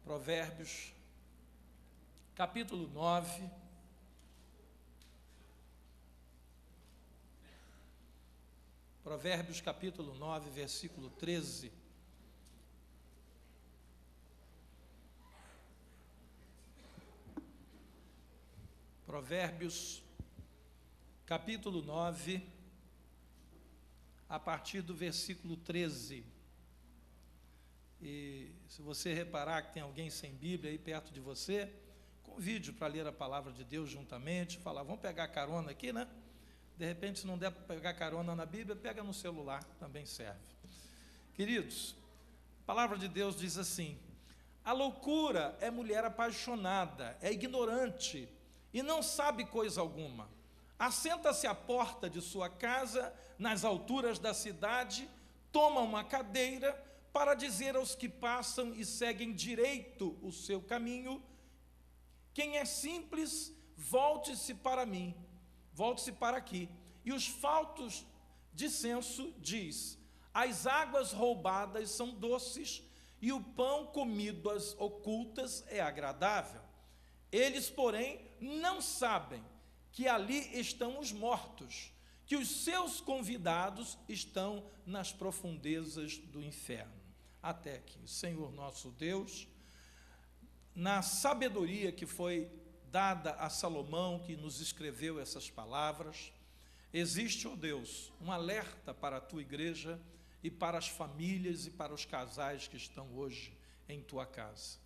Provérbios, capítulo 9. Provérbios, capítulo 9, versículo 13. Provérbios, capítulo 9, a partir do versículo 13. E se você reparar que tem alguém sem Bíblia aí perto de você, convide para ler a palavra de Deus juntamente, falar, vamos pegar carona aqui, né? De repente, se não der para pegar carona na Bíblia, pega no celular, também serve. Queridos, a palavra de Deus diz assim: a loucura é mulher apaixonada, é ignorante e não sabe coisa alguma. Assenta-se à porta de sua casa, nas alturas da cidade, toma uma cadeira para dizer aos que passam e seguem direito o seu caminho: quem é simples, volte-se para mim, volte-se para aqui. E os faltos de senso diz: as águas roubadas são doces e o pão comido às ocultas é agradável. Eles, porém, não sabem que ali estão os mortos, que os seus convidados estão nas profundezas do inferno. Até aqui. Senhor nosso Deus, na sabedoria que foi dada a Salomão, que nos escreveu essas palavras, existe, ó Deus, um alerta para a tua igreja e para as famílias e para os casais que estão hoje em tua casa.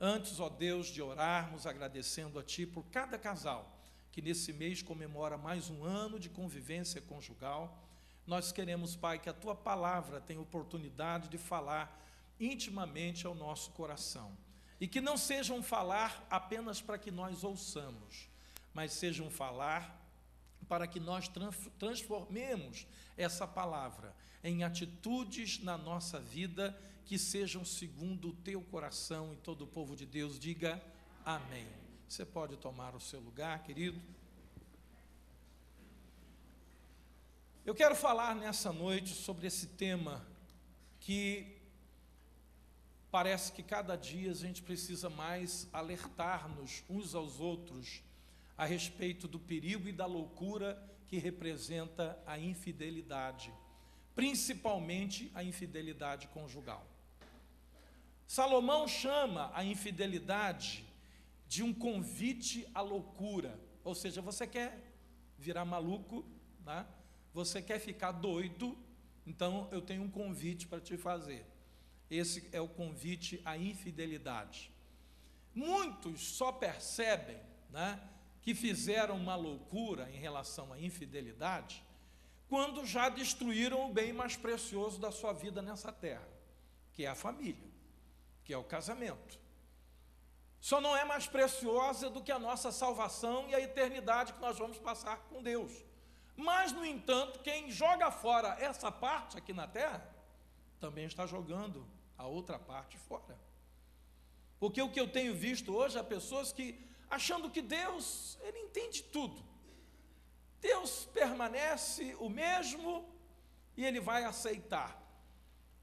Antes, ó Deus, de orarmos agradecendo a ti por cada casal que nesse mês comemora mais um ano de convivência conjugal, nós queremos, Pai, que a tua palavra tenha oportunidade de falar intimamente ao nosso coração. E que não sejam falar apenas para que nós ouçamos, mas sejam falar para que nós transformemos essa palavra em atitudes na nossa vida que sejam segundo o teu coração. E todo o povo de Deus diga amém. Você pode tomar o seu lugar, querido. Eu quero falar nessa noite sobre esse tema que parece que cada dia a gente precisa mais alertar-nos uns aos outros a respeito do perigo e da loucura que representa a infidelidade, principalmente a infidelidade conjugal. Salomão chama a infidelidade de um convite à loucura, ou seja, você quer virar maluco, né? Você quer ficar doido, então eu tenho um convite para te fazer. Esse é o convite à infidelidade. Muitos só percebem, né, que fizeram uma loucura em relação à infidelidade quando já destruíram o bem mais precioso da sua vida nessa terra, que é a família, que é o casamento. Só não é mais preciosa do que a nossa salvação e a eternidade que nós vamos passar com Deus. Mas, no entanto, quem joga fora essa parte aqui na terra, também está jogando a outra parte fora. Porque o que eu tenho visto hoje é pessoas que, achando que Deus, Ele entende tudo. Deus permanece o mesmo e Ele vai aceitar.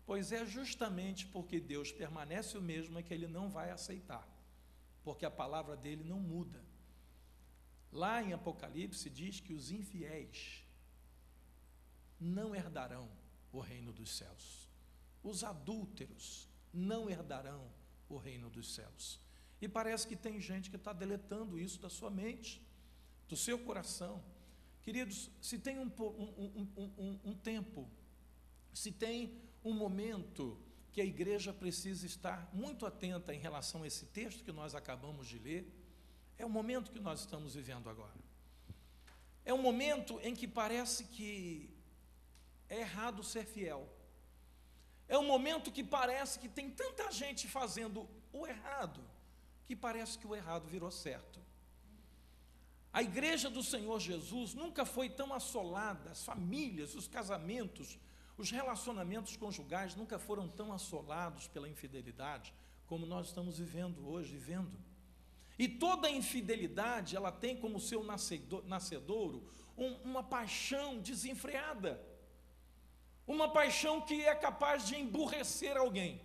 Pois é justamente porque Deus permanece o mesmo é que Ele não vai aceitar. Porque a palavra dele não muda. Lá em Apocalipse diz que os infiéis não herdarão o reino dos céus. Os adúlteros não herdarão o reino dos céus. E parece que tem gente que está deletando isso da sua mente, do seu coração. Queridos, se tem um tempo, se tem um momento que a igreja precisa estar muito atenta em relação a esse texto que nós acabamos de ler, é o momento que nós estamos vivendo agora. É um momento em que parece que é errado ser fiel. É um momento que parece que tem tanta gente fazendo o errado, que parece que o errado virou certo. A igreja do Senhor Jesus nunca foi tão assolada, as famílias, os casamentos, os relacionamentos conjugais nunca foram tão assolados pela infidelidade como nós estamos vivendo hoje, E toda infidelidade, ela tem como seu nascedouro uma paixão desenfreada, uma paixão que é capaz de emburrecer alguém.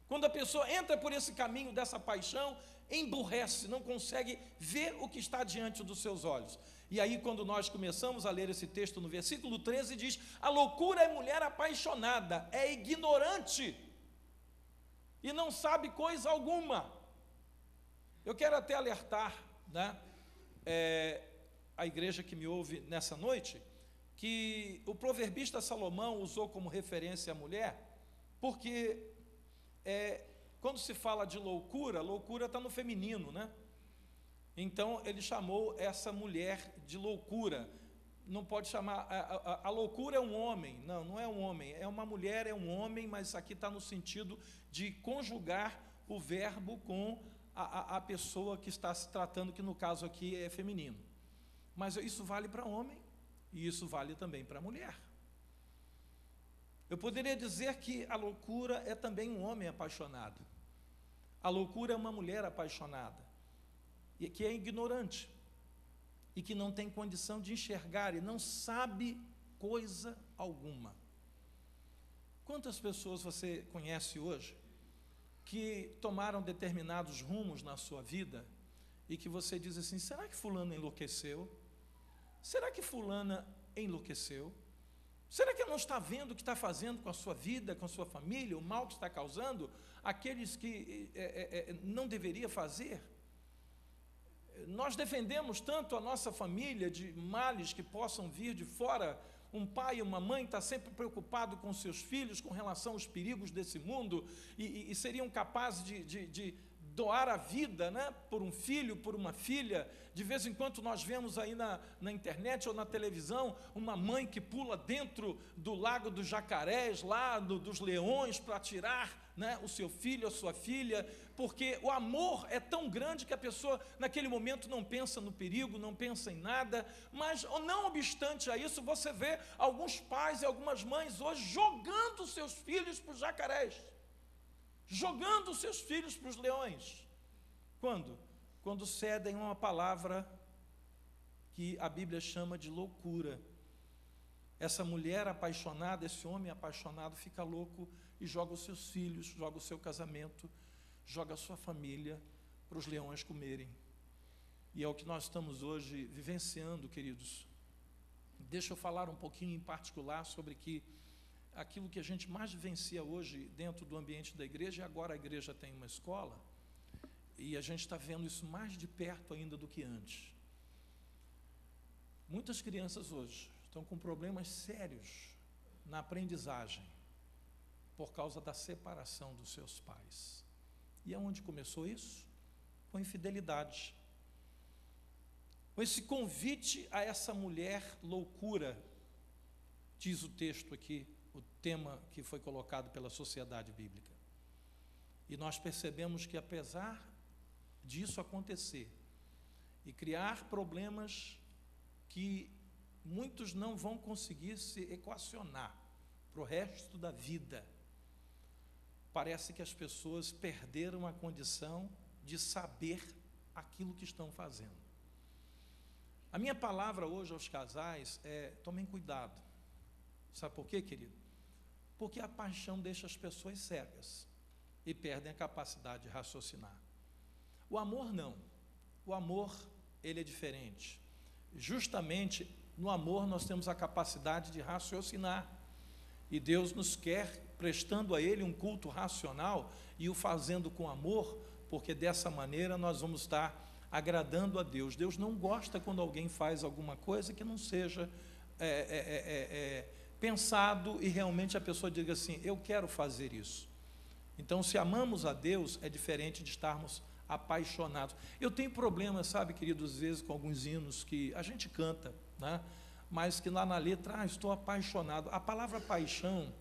Quando a pessoa entra por esse caminho dessa paixão, emburrece, não consegue ver o que está diante dos seus olhos. E aí, quando nós começamos a ler esse texto, no versículo 13 diz: a loucura é mulher apaixonada, é ignorante e não sabe coisa alguma. Eu quero até alertar, né, a igreja que me ouve nessa noite, que o proverbista Salomão usou como referência a mulher, porque quando se fala de loucura, loucura está no feminino, né? Então ele chamou essa mulher de loucura. Não pode chamar, a loucura é um homem, não é um homem, é uma mulher, é um homem, mas aqui está no sentido de conjugar o verbo com a pessoa que está se tratando, que no caso aqui é feminino. Mas isso vale para homem e isso vale também para mulher. Eu poderia dizer que a loucura é também um homem apaixonado. A loucura é uma mulher apaixonada, e que é ignorante, e que não tem condição de enxergar, e não sabe coisa alguma. Quantas pessoas você conhece hoje, que tomaram determinados rumos na sua vida, e que você diz assim: será que fulano enlouqueceu? Será que fulana enlouqueceu? Será que ela não está vendo o que está fazendo com a sua vida, com a sua família, o mal que está causando, aqueles que não deveria fazer? Nós defendemos tanto a nossa família de males que possam vir de fora. Um pai e uma mãe está sempre preocupado com seus filhos, com relação aos perigos desse mundo, e seriam capazes de doar a vida, né, por um filho, por uma filha. De vez em quando nós vemos aí na internet ou na televisão uma mãe que pula dentro do lago dos jacarés, lá dos leões, para tirar, né, o seu filho, a sua filha, porque o amor é tão grande que a pessoa naquele momento não pensa no perigo, não pensa em nada. Mas não obstante a isso, você vê alguns pais e algumas mães hoje jogando seus filhos para os jacarés, jogando seus filhos para os leões. Quando? Quando cedem uma palavra que a Bíblia chama de loucura. Essa mulher apaixonada, esse homem apaixonado fica louco e joga os seus filhos, joga o seu casamento, joga a sua família para os leões comerem. E é o que nós estamos hoje vivenciando, queridos. Deixa eu falar um pouquinho em particular sobre aquilo que a gente mais vivencia hoje dentro do ambiente da igreja, e agora a igreja tem uma escola, e a gente está vendo isso mais de perto ainda do que antes. Muitas crianças hoje estão com problemas sérios na aprendizagem, por causa da separação dos seus pais. E aonde começou isso? Com infidelidade. Com esse convite a essa mulher loucura, diz o texto aqui, o tema que foi colocado pela sociedade bíblica. E nós percebemos que, apesar disso acontecer e criar problemas que muitos não vão conseguir se equacionar para o resto da vida, parece que as pessoas perderam a condição de saber aquilo que estão fazendo. A minha palavra hoje aos casais é: tomem cuidado. Sabe por quê, querido? Porque a paixão deixa as pessoas cegas e perdem a capacidade de raciocinar. O amor não. O amor, ele é diferente. Justamente no amor nós temos a capacidade de raciocinar. E Deus nos quer prestando a Ele um culto racional e o fazendo com amor, porque dessa maneira nós vamos estar agradando a Deus. Deus não gosta quando alguém faz alguma coisa que não seja pensado e realmente a pessoa diga assim: eu quero fazer isso. Então, se amamos a Deus, é diferente de estarmos apaixonados. Eu tenho problemas, sabe, queridos, às vezes com alguns hinos que a gente canta, né? Mas que lá na letra, estou apaixonado. A palavra paixão,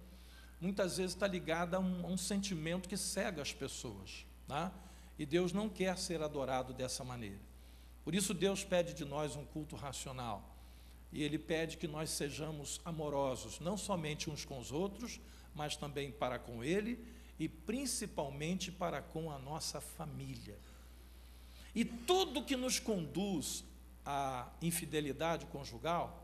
muitas vezes está ligada a um sentimento que cega as pessoas, né? E Deus não quer ser adorado dessa maneira. Por isso Deus pede de nós um culto racional. E Ele pede que nós sejamos amorosos, não somente uns com os outros, mas também para com Ele e principalmente para com a nossa família. E tudo que nos conduz à infidelidade conjugal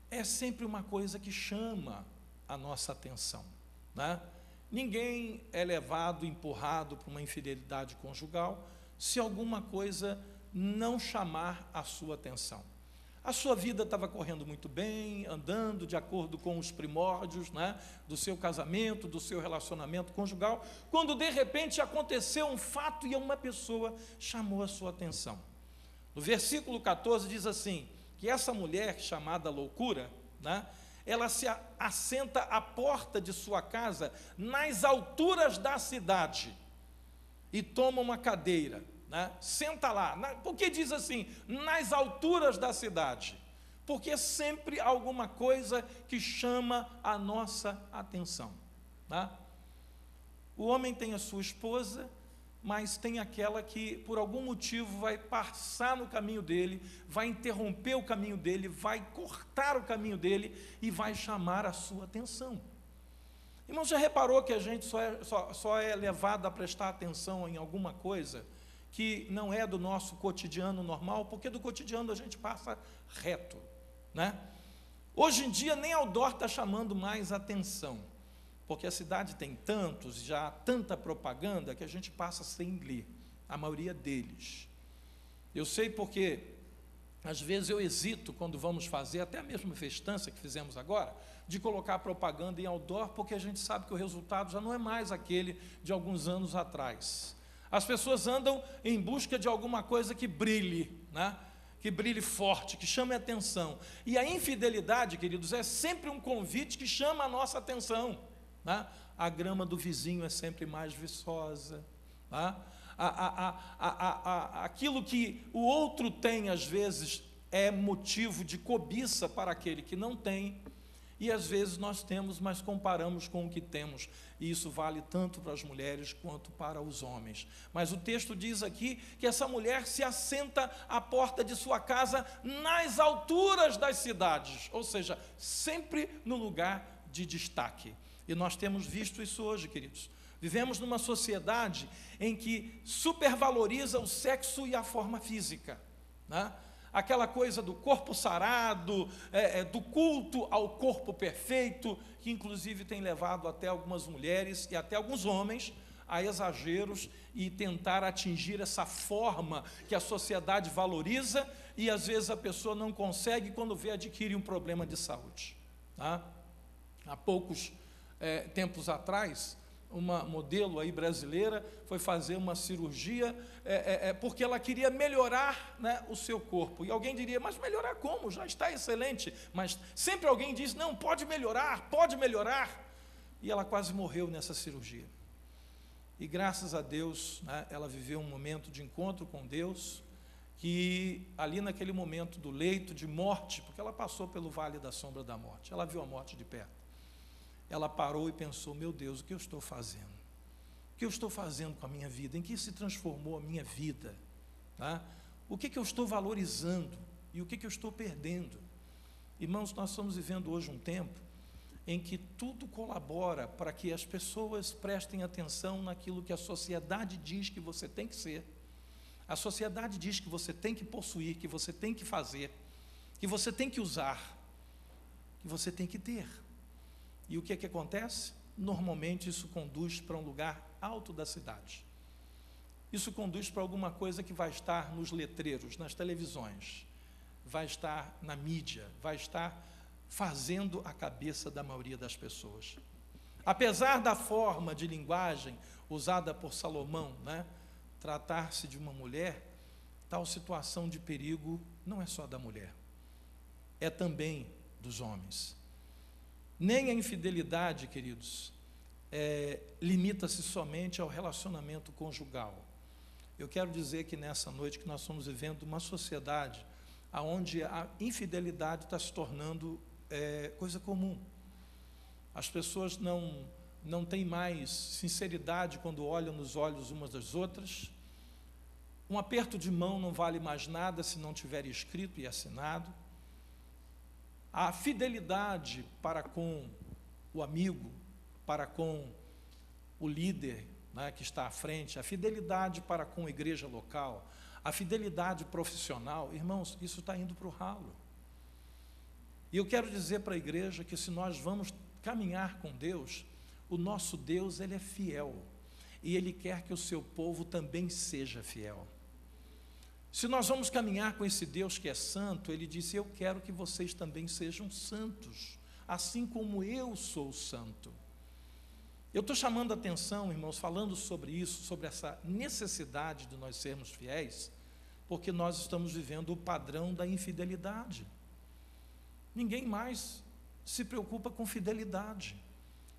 é sempre uma coisa que chama a nossa atenção, né? Ninguém é levado, empurrado para uma infidelidade conjugal se alguma coisa não chamar a sua atenção. A sua vida estava correndo muito bem, andando de acordo com os primórdios, né, do seu casamento, do seu relacionamento conjugal, quando de repente aconteceu um fato e uma pessoa chamou a sua atenção. No versículo 14 diz assim, que essa mulher chamada loucura, né, ela se assenta à porta de sua casa, nas alturas da cidade, e toma uma cadeira, né? Senta lá. Por que diz assim, nas alturas da cidade? Porque é sempre alguma coisa que chama a nossa atenção, né? O homem tem a sua esposa, mas tem aquela que, por algum motivo, vai passar no caminho dele, vai interromper o caminho dele, vai cortar o caminho dele e vai chamar a sua atenção. Irmão, já reparou que a gente só é levado a prestar atenção em alguma coisa que não é do nosso cotidiano normal, porque do cotidiano a gente passa reto, né? Hoje em dia nem outdoor está chamando mais atenção, porque a cidade tem tantos, já tanta propaganda, que a gente passa sem ler, a maioria deles. Eu sei porque, às vezes eu hesito, quando vamos fazer, até a mesma festança que fizemos agora, de colocar propaganda em outdoor, porque a gente sabe que o resultado já não é mais aquele de alguns anos atrás. As pessoas andam em busca de alguma coisa que brilhe, né? Que brilhe forte, que chame a atenção. E a infidelidade, queridos, é sempre um convite que chama a nossa atenção, né? A grama do vizinho é sempre mais viçosa, né? Aquilo que o outro tem, às vezes, é motivo de cobiça para aquele que não tem. E às vezes nós temos, mas comparamos com o que temos. E isso vale tanto para as mulheres quanto para os homens. Mas o texto diz aqui que essa mulher se assenta à porta de sua casa nas alturas das cidades, ou seja, sempre no lugar de destaque. E nós temos visto isso hoje, queridos. Vivemos numa sociedade em que supervaloriza o sexo e a forma física, né? Aquela coisa do corpo sarado, do culto ao corpo perfeito, que inclusive tem levado até algumas mulheres e até alguns homens a exageros e tentar atingir essa forma que a sociedade valoriza e às vezes a pessoa não consegue, quando vê, adquire um problema de saúde, tá? Há poucos tempos atrás, uma modelo aí brasileira foi fazer uma cirurgia porque ela queria melhorar, né, o seu corpo. E alguém diria, mas melhorar como? Já está excelente. Mas sempre alguém diz, não, pode melhorar, pode melhorar. E ela quase morreu nessa cirurgia. E graças a Deus, né, ela viveu um momento de encontro com Deus, que ali naquele momento do leito de morte, porque ela passou pelo vale da sombra da morte, ela viu a morte de perto. Ela parou e pensou, meu Deus, o que eu estou fazendo? O que eu estou fazendo com a minha vida? Em que se transformou a minha vida? Tá? O que eu estou valorizando? E o que eu estou perdendo? Irmãos, nós estamos vivendo hoje um tempo em que tudo colabora para que as pessoas prestem atenção naquilo que a sociedade diz que você tem que ser. A sociedade diz que você tem que possuir, que você tem que fazer, que você tem que usar, que você tem que ter. E o que acontece? Normalmente isso conduz para um lugar alto da cidade. Isso conduz para alguma coisa que vai estar nos letreiros, nas televisões, vai estar na mídia, vai estar fazendo a cabeça da maioria das pessoas. Apesar da forma de linguagem usada por Salomão, né, tratar-se de uma mulher, tal situação de perigo não é só da mulher, é também dos homens. Nem a infidelidade, queridos, limita-se somente ao relacionamento conjugal. Eu quero dizer que nessa noite que nós estamos vivendo uma sociedade onde a infidelidade está se tornando coisa comum. As pessoas não têm mais sinceridade quando olham nos olhos umas das outras. Um aperto de mão não vale mais nada se não tiver escrito e assinado. A fidelidade para com o amigo, para com o líder, né, que está à frente, a fidelidade para com a igreja local, a fidelidade profissional, irmãos, isso está indo para o ralo. E eu quero dizer para a igreja que se nós vamos caminhar com Deus, O nosso Deus, Ele é fiel, e Ele quer que o seu povo também seja fiel. Se nós vamos caminhar com esse Deus que é santo, Ele disse: eu quero que vocês também sejam santos, assim como eu sou santo. Eu estou chamando a atenção, irmãos, falando sobre isso, sobre essa necessidade de nós sermos fiéis, porque nós estamos vivendo o padrão da infidelidade. Ninguém mais se preocupa com fidelidade,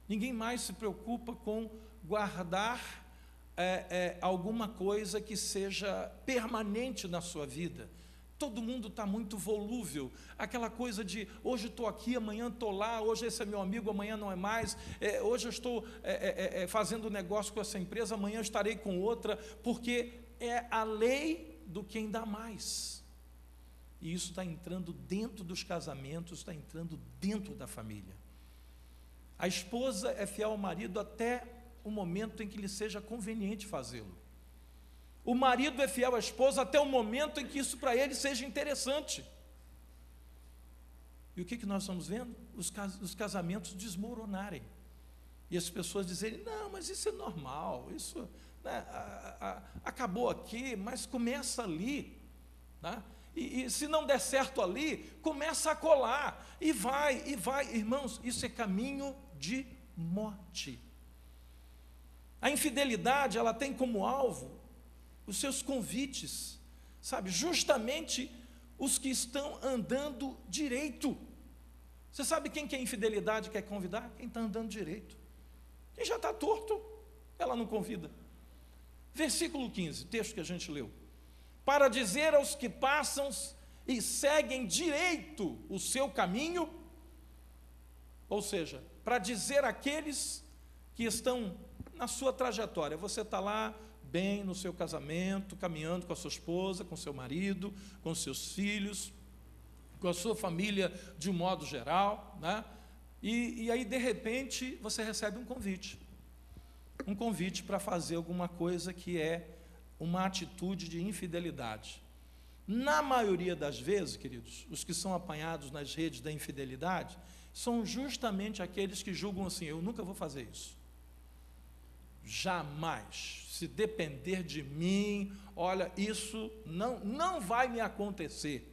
ninguém mais se preocupa com guardar alguma coisa que seja permanente na sua vida. Todo mundo está muito volúvel, aquela coisa de hoje estou aqui, amanhã estou lá, hoje esse é meu amigo, amanhã não é mais, hoje eu estou fazendo negócio com essa empresa, amanhã eu estarei com outra, porque é a lei do quem dá mais. E isso está entrando dentro dos casamentos, está entrando dentro da família. A esposa é fiel ao marido até o momento em que lhe seja conveniente fazê-lo. O marido é fiel à esposa até o momento em que isso para ele seja interessante. E o que nós estamos vendo? Os casamentos desmoronarem. E as pessoas dizerem: não, mas isso é normal, isso, né, acabou aqui, mas começa ali, né? E se não der certo ali, começa a colar, e vai. Irmãos, isso é caminho de morte. A infidelidade, ela tem como alvo os seus convites, sabe, justamente os que estão andando direito. Você sabe quem que é infidelidade quer convidar? Quem está andando direito. Quem já está torto, ela não convida. Versículo 15, texto que a gente leu. Para dizer aos que passam e seguem direito o seu caminho, ou seja, para dizer àqueles que estão na sua trajetória, você está lá, bem no seu casamento, caminhando com a sua esposa, com seu marido, com seus filhos, com a sua família de um modo geral, né? E aí de repente você recebe um convite para fazer alguma coisa que é uma atitude de infidelidade. Na maioria das vezes, queridos, os que são apanhados nas redes da infidelidade são justamente aqueles que julgam assim: eu nunca vou fazer isso, jamais. Se depender de mim, olha, isso não vai me acontecer.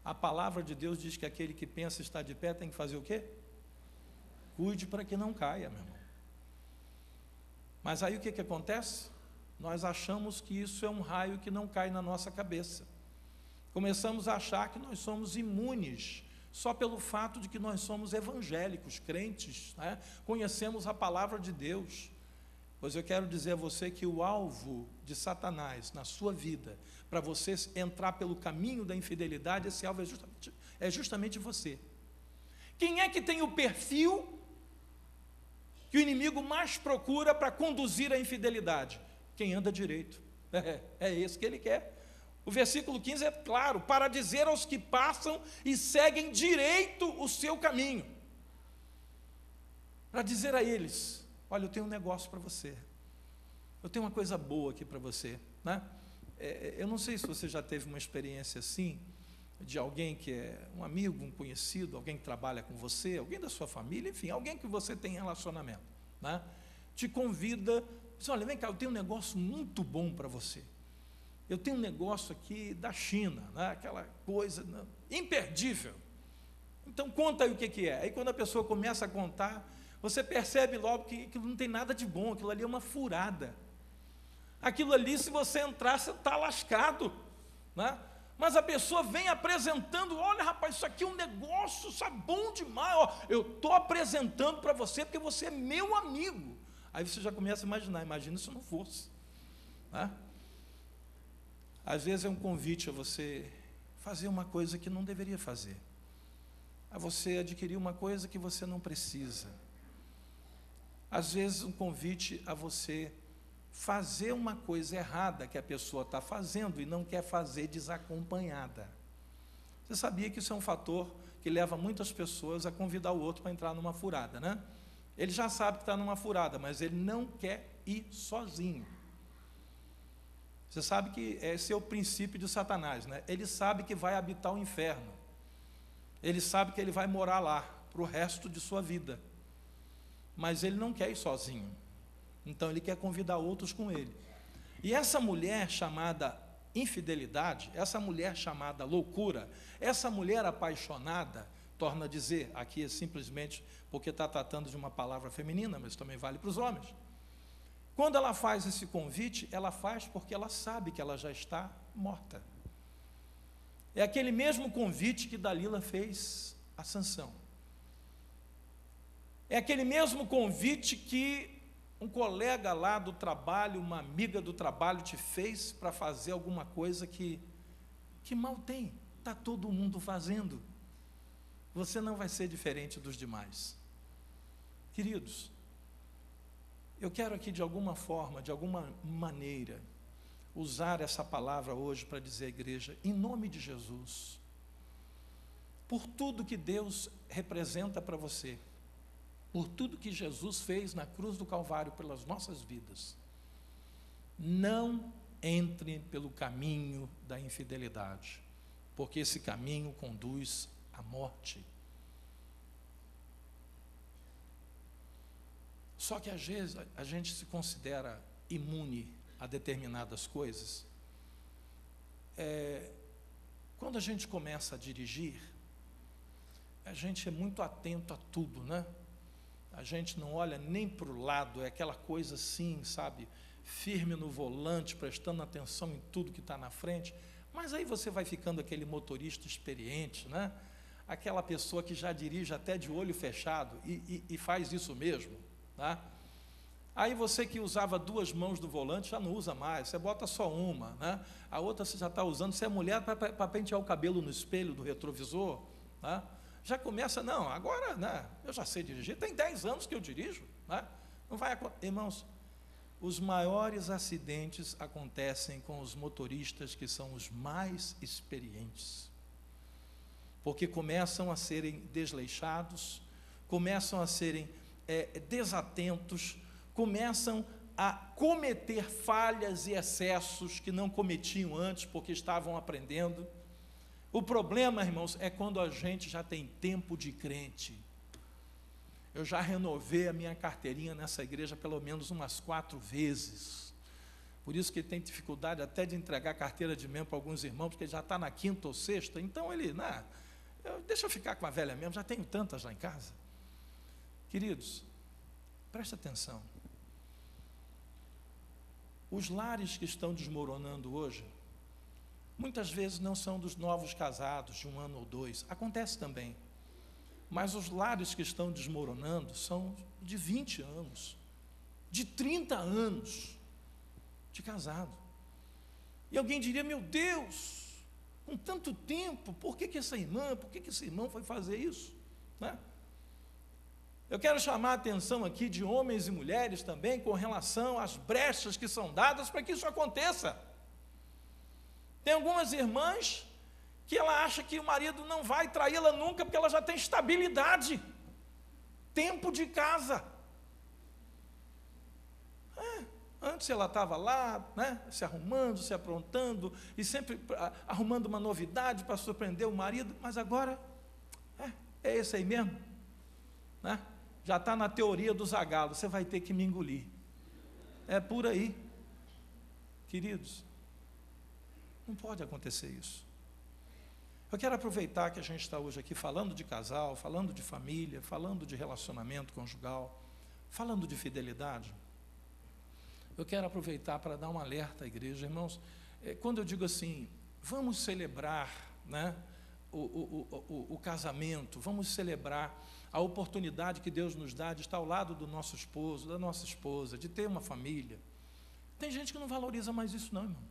A palavra de Deus diz que aquele que pensa estar de pé tem que fazer o quê? Cuide para que não caia, meu irmão. Mas aí o que acontece? Nós achamos que isso é um raio que não cai na nossa cabeça. Começamos a achar que nós somos imunes, só pelo fato de que nós somos evangélicos, crentes, né? Conhecemos a palavra de Deus. Pois eu quero dizer a você que o alvo de Satanás na sua vida, para você entrar pelo caminho da infidelidade, esse alvo é justamente você. Quem é que tem o perfil que o inimigo mais procura para conduzir a infidelidade? Quem anda direito. É esse que ele quer. O versículo 15 é claro: para dizer aos que passam e seguem direito o seu caminho. Para dizer a eles: olha, eu tenho um negócio para você, eu tenho uma coisa boa aqui para você, né? Eu não sei se você já teve uma experiência assim, de alguém que é um amigo, um conhecido, alguém que trabalha com você, alguém da sua família, enfim, alguém que você tem relacionamento, né? Te convida, diz: olha, vem cá, eu tenho um negócio muito bom para você, eu tenho um negócio aqui da China, né? Aquela coisa imperdível, então conta aí o que é. Aí quando a pessoa começa a contar, você percebe logo que aquilo não tem nada de bom, aquilo ali é uma furada. Aquilo ali, se você entrar, você está lascado, né? Mas a pessoa vem apresentando: olha, rapaz, isso aqui é um negócio, isso é bom demais, ó, eu estou apresentando para você porque você é meu amigo. Aí você já começa a imaginar: imagina se não fosse, né? Às vezes é um convite a você fazer uma coisa que não deveria fazer, a você adquirir uma coisa que você não precisa. Às vezes um convite a você fazer uma coisa errada que a pessoa está fazendo e não quer fazer desacompanhada. Você sabia que isso é um fator que leva muitas pessoas a convidar o outro para entrar numa furada, né? Ele já sabe que está numa furada, mas ele não quer ir sozinho. Você sabe que esse é o princípio de Satanás, né? Ele sabe que vai habitar o inferno. Ele sabe que ele vai morar lá para o resto de sua vida. mas ele não quer ir sozinho. Então ele quer convidar outros com ele. E essa mulher chamada infidelidade, essa mulher chamada loucura, essa mulher apaixonada, torna a dizer, aqui é simplesmente porque está tratando de uma palavra feminina, mas também vale para os homens. Quando ela faz esse convite, ela faz porque ela sabe que ela já está morta. É aquele mesmo convite que Dalila fez a Sansão. É aquele mesmo convite que um colega lá do trabalho, uma amiga do trabalho te fez para fazer alguma coisa que mal tem, está todo mundo fazendo. Você não vai ser diferente dos demais. Queridos, eu quero aqui de alguma forma, de alguma maneira, usar essa palavra hoje para dizer à igreja, em nome de Jesus, por tudo que Deus representa para você, por tudo que Jesus fez na cruz do Calvário pelas nossas vidas, não entre pelo caminho da infidelidade, porque esse caminho conduz à morte. Só que às vezes a gente se considera imune a determinadas coisas. Quando a gente começa a dirigir, a gente é muito atento a tudo, né? A gente não olha nem para o lado, é aquela coisa assim, sabe, firme no volante, prestando atenção em tudo que está na frente, mas aí você vai ficando aquele motorista experiente, né? Aquela pessoa que já dirige até de olho fechado e faz isso mesmo, tá? Aí você que usava 2 mãos do volante já não usa mais, você bota só uma, né? A outra você já está usando, você é mulher para pentear o cabelo no espelho do retrovisor, né? Já começa, não, agora, né, eu já sei dirigir, tem 10 anos que eu dirijo, né? Não vai, irmãos, os maiores acidentes acontecem com os motoristas que são os mais experientes, porque começam a serem desleixados, começam a serem desatentos, começam a cometer falhas e excessos que não cometiam antes, porque estavam aprendendo. O problema, irmãos, é quando a gente já tem tempo de crente. Eu já renovei a minha carteirinha nessa igreja pelo menos umas 4 vezes. Por isso que tem dificuldade até de entregar carteira de membro para alguns irmãos, porque já está na 5ª ou 6ª, então ele, deixa eu ficar com a velha mesmo, já tenho tantas lá em casa. Queridos, preste atenção. Os lares que estão desmoronando hoje, muitas vezes não são dos novos casados, de 1 ano ou 2, acontece também. Mas os lares que estão desmoronando são de 20 anos, de 30 anos de casado. E alguém diria, meu Deus, com tanto tempo, por que essa irmã, por que esse irmão foi fazer isso? Né? Eu quero chamar a atenção aqui de homens e mulheres também com relação às brechas que são dadas para que isso aconteça. Tem algumas irmãs que ela acha que o marido não vai traí-la nunca porque ela já tem estabilidade, tempo de casa. Antes ela estava lá, né, se arrumando, se aprontando, e sempre arrumando uma novidade para surpreender o marido, mas agora é esse aí mesmo, né? Já está na teoria do Zagalo, você vai ter que me engolir. É por aí. Queridos, não pode acontecer isso. Eu quero aproveitar que a gente está hoje aqui falando de casal, falando de família, falando de relacionamento conjugal, falando de fidelidade. Eu quero aproveitar para dar um alerta à igreja, irmãos. Quando eu digo assim, vamos celebrar, né, o casamento, vamos celebrar a oportunidade que Deus nos dá de estar ao lado do nosso esposo, da nossa esposa, de ter uma família. Tem gente que não valoriza mais isso não, irmão.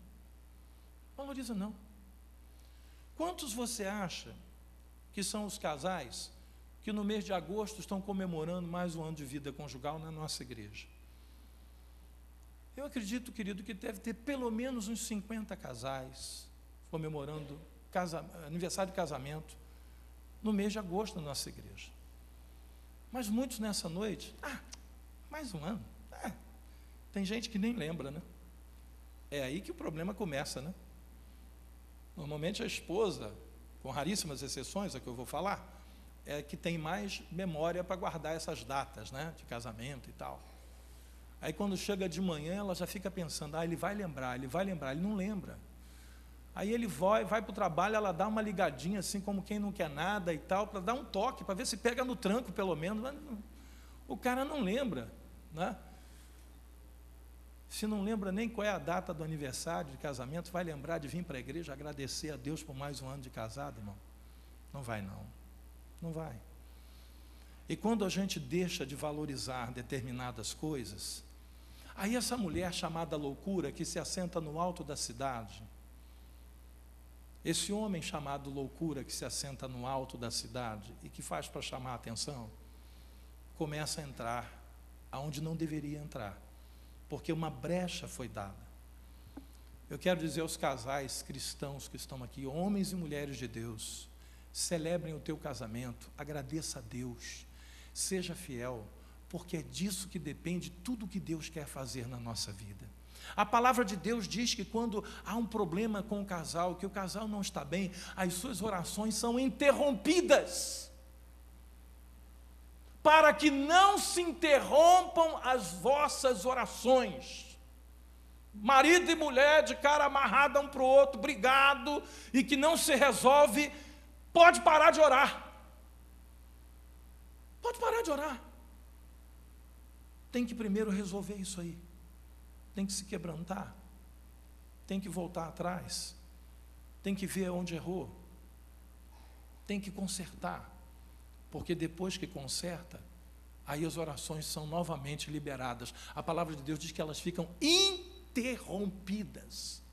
Valoriza não. Quantos você acha que são os casais que no mês de agosto estão comemorando mais um ano de vida conjugal na nossa igreja? Eu acredito, querido, que deve ter pelo menos uns 50 casais comemorando aniversário de casamento no mês de agosto na nossa igreja. Mas muitos nessa noite, mais um ano. Tem gente que nem lembra, né? É aí que o problema começa, né? Normalmente a esposa, com raríssimas exceções, é que eu vou falar, é que tem mais memória para guardar essas datas, né, de casamento e tal. Aí quando chega de manhã, ela já fica pensando, ele vai lembrar, ele não lembra. Aí ele vai para o trabalho, ela dá uma ligadinha assim, como quem não quer nada e tal, para dar um toque, para ver se pega no tranco pelo menos, mas o cara não lembra, né? Se não lembra nem qual é a data do aniversário de casamento, vai lembrar de vir para a igreja agradecer a Deus por mais um ano de casado, irmão? Não vai não, não vai. E quando a gente deixa de valorizar determinadas coisas, aí essa mulher chamada loucura, que se assenta no alto da cidade, esse homem chamado loucura, que se assenta no alto da cidade, e que faz para chamar a atenção, começa a entrar aonde não deveria entrar, porque uma brecha foi dada. Eu quero dizer aos casais cristãos que estão aqui, homens e mulheres de Deus, celebrem o teu casamento, agradeça a Deus, seja fiel, porque é disso que depende tudo que Deus quer fazer na nossa vida. A palavra de Deus diz que quando há um problema com o casal, que o casal não está bem, as suas orações são interrompidas, para que não se interrompam as vossas orações. Marido e mulher de cara amarrada um para o outro, brigado, e que não se resolve, pode parar de orar. Pode parar de orar. Tem que primeiro resolver isso aí. Tem que se quebrantar. Tem que voltar atrás. Tem que ver onde errou. Tem que consertar. Porque depois que conserta, aí as orações são novamente liberadas. A palavra de Deus diz que elas ficam interrompidas.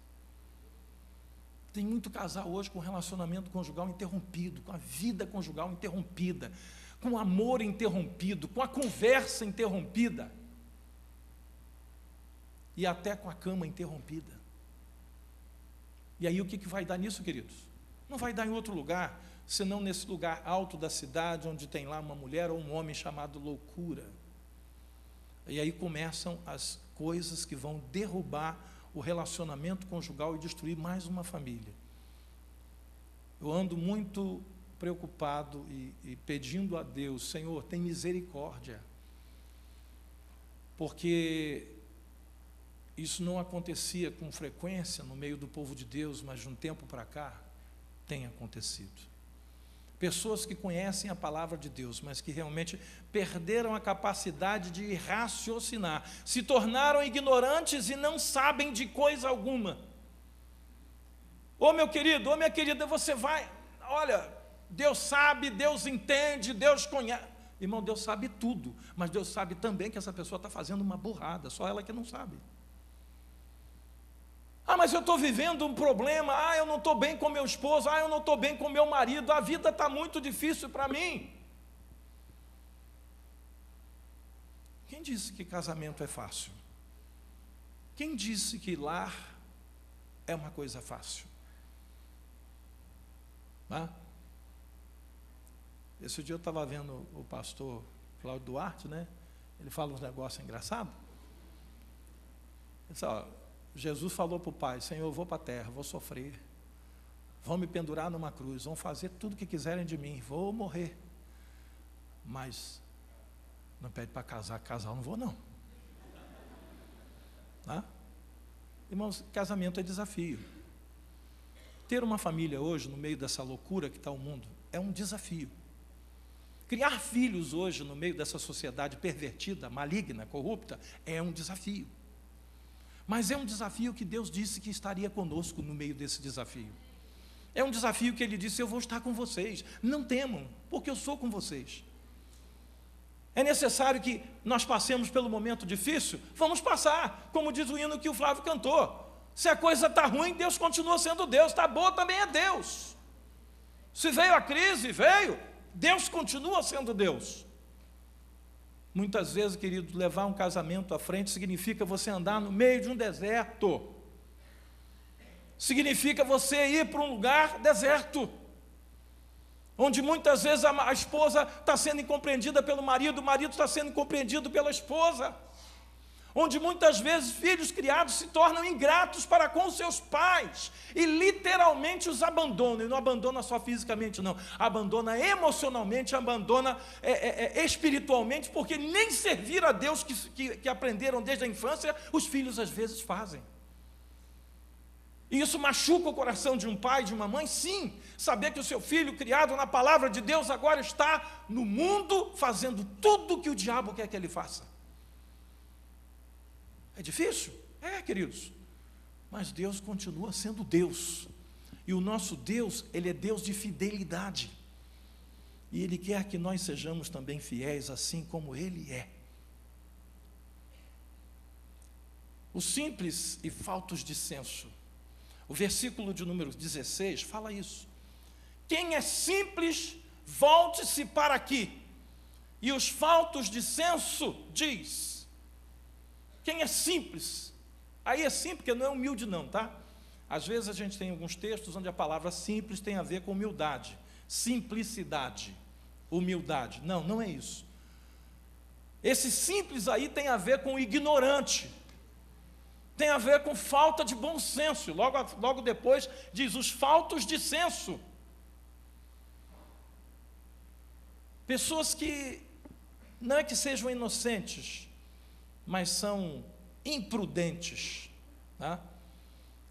Tem muito casal hoje com relacionamento conjugal interrompido, com a vida conjugal interrompida, com o amor interrompido, com a conversa interrompida e até com a cama interrompida. E aí o que vai dar nisso, queridos? Não vai dar em outro lugar, senão nesse lugar alto da cidade, onde tem lá uma mulher ou um homem chamado loucura. E aí começam as coisas que vão derrubar o relacionamento conjugal e destruir mais uma família. Eu ando muito preocupado e pedindo a Deus, Senhor, tem misericórdia, porque isso não acontecia com frequência no meio do povo de Deus, mas de um tempo para cá tem acontecido. Pessoas que conhecem a palavra de Deus, mas que realmente perderam a capacidade de raciocinar, se tornaram ignorantes e não sabem de coisa alguma. Ô meu querido, ô minha querida, você vai, olha, Deus sabe, Deus entende, Deus conhece. Irmão, Deus sabe tudo, mas Deus sabe também que essa pessoa está fazendo uma burrada, só ela que não sabe. Mas eu estou vivendo um problema, eu não estou bem com meu esposo, eu não estou bem com meu marido, a vida está muito difícil para mim. Quem disse que casamento é fácil? Quem disse que lar é uma coisa fácil? Esse dia eu estava vendo o pastor Cláudio Duarte, né? Ele fala uns negócios engraçados. Ele disse, Jesus falou para o Pai, Senhor, eu vou para a terra, vou sofrer, vão me pendurar numa cruz, vão fazer tudo o que quiserem de mim, vou morrer, mas não pede para casar eu não vou não. Irmãos, casamento é desafio. Ter uma família hoje, no meio dessa loucura que está o mundo, é um desafio. Criar filhos hoje, no meio dessa sociedade pervertida, maligna, corrupta, é um desafio. Mas é um desafio que Deus disse que estaria conosco no meio desse desafio. É um desafio que Ele disse, eu vou estar com vocês, não temam, porque eu sou com vocês. É necessário que nós passemos pelo momento difícil, vamos passar, como diz o hino que o Flávio cantou. Se a coisa está ruim, Deus continua sendo Deus, está boa também é Deus. Se veio a crise, veio, Deus continua sendo Deus. Muitas vezes, querido, levar um casamento à frente significa você andar no meio de um deserto. Significa você ir para um lugar deserto, onde muitas vezes a esposa está sendo incompreendida pelo marido, o marido está sendo incompreendido pela esposa, onde muitas vezes filhos criados se tornam ingratos para com seus pais e literalmente os abandonam. E não abandona só fisicamente, não, abandona emocionalmente, abandona espiritualmente, porque nem servir a Deus que aprenderam desde a infância, os filhos às vezes fazem. E isso machuca o coração de um pai, de uma mãe, sim, saber que o seu filho, criado na palavra de Deus, agora está no mundo fazendo tudo o que o diabo quer que ele faça. É difícil? É, queridos, mas Deus continua sendo Deus, e o nosso Deus, Ele é Deus de fidelidade, e Ele quer que nós sejamos também fiéis, assim como Ele é. Os simples e faltos de senso, o versículo de número 16 fala isso. Quem é simples, volte-se para aqui. E os faltos de senso, diz. Quem é simples? Aí é simples, porque não é humilde não, tá? Às vezes a gente tem alguns textos onde a palavra simples tem a ver com humildade. Simplicidade, humildade. Não, não é isso. Esse simples aí tem a ver com ignorante. Tem a ver com falta de bom senso. Logo depois diz os faltos de senso. Pessoas que não é que sejam inocentes, mas são imprudentes, tá?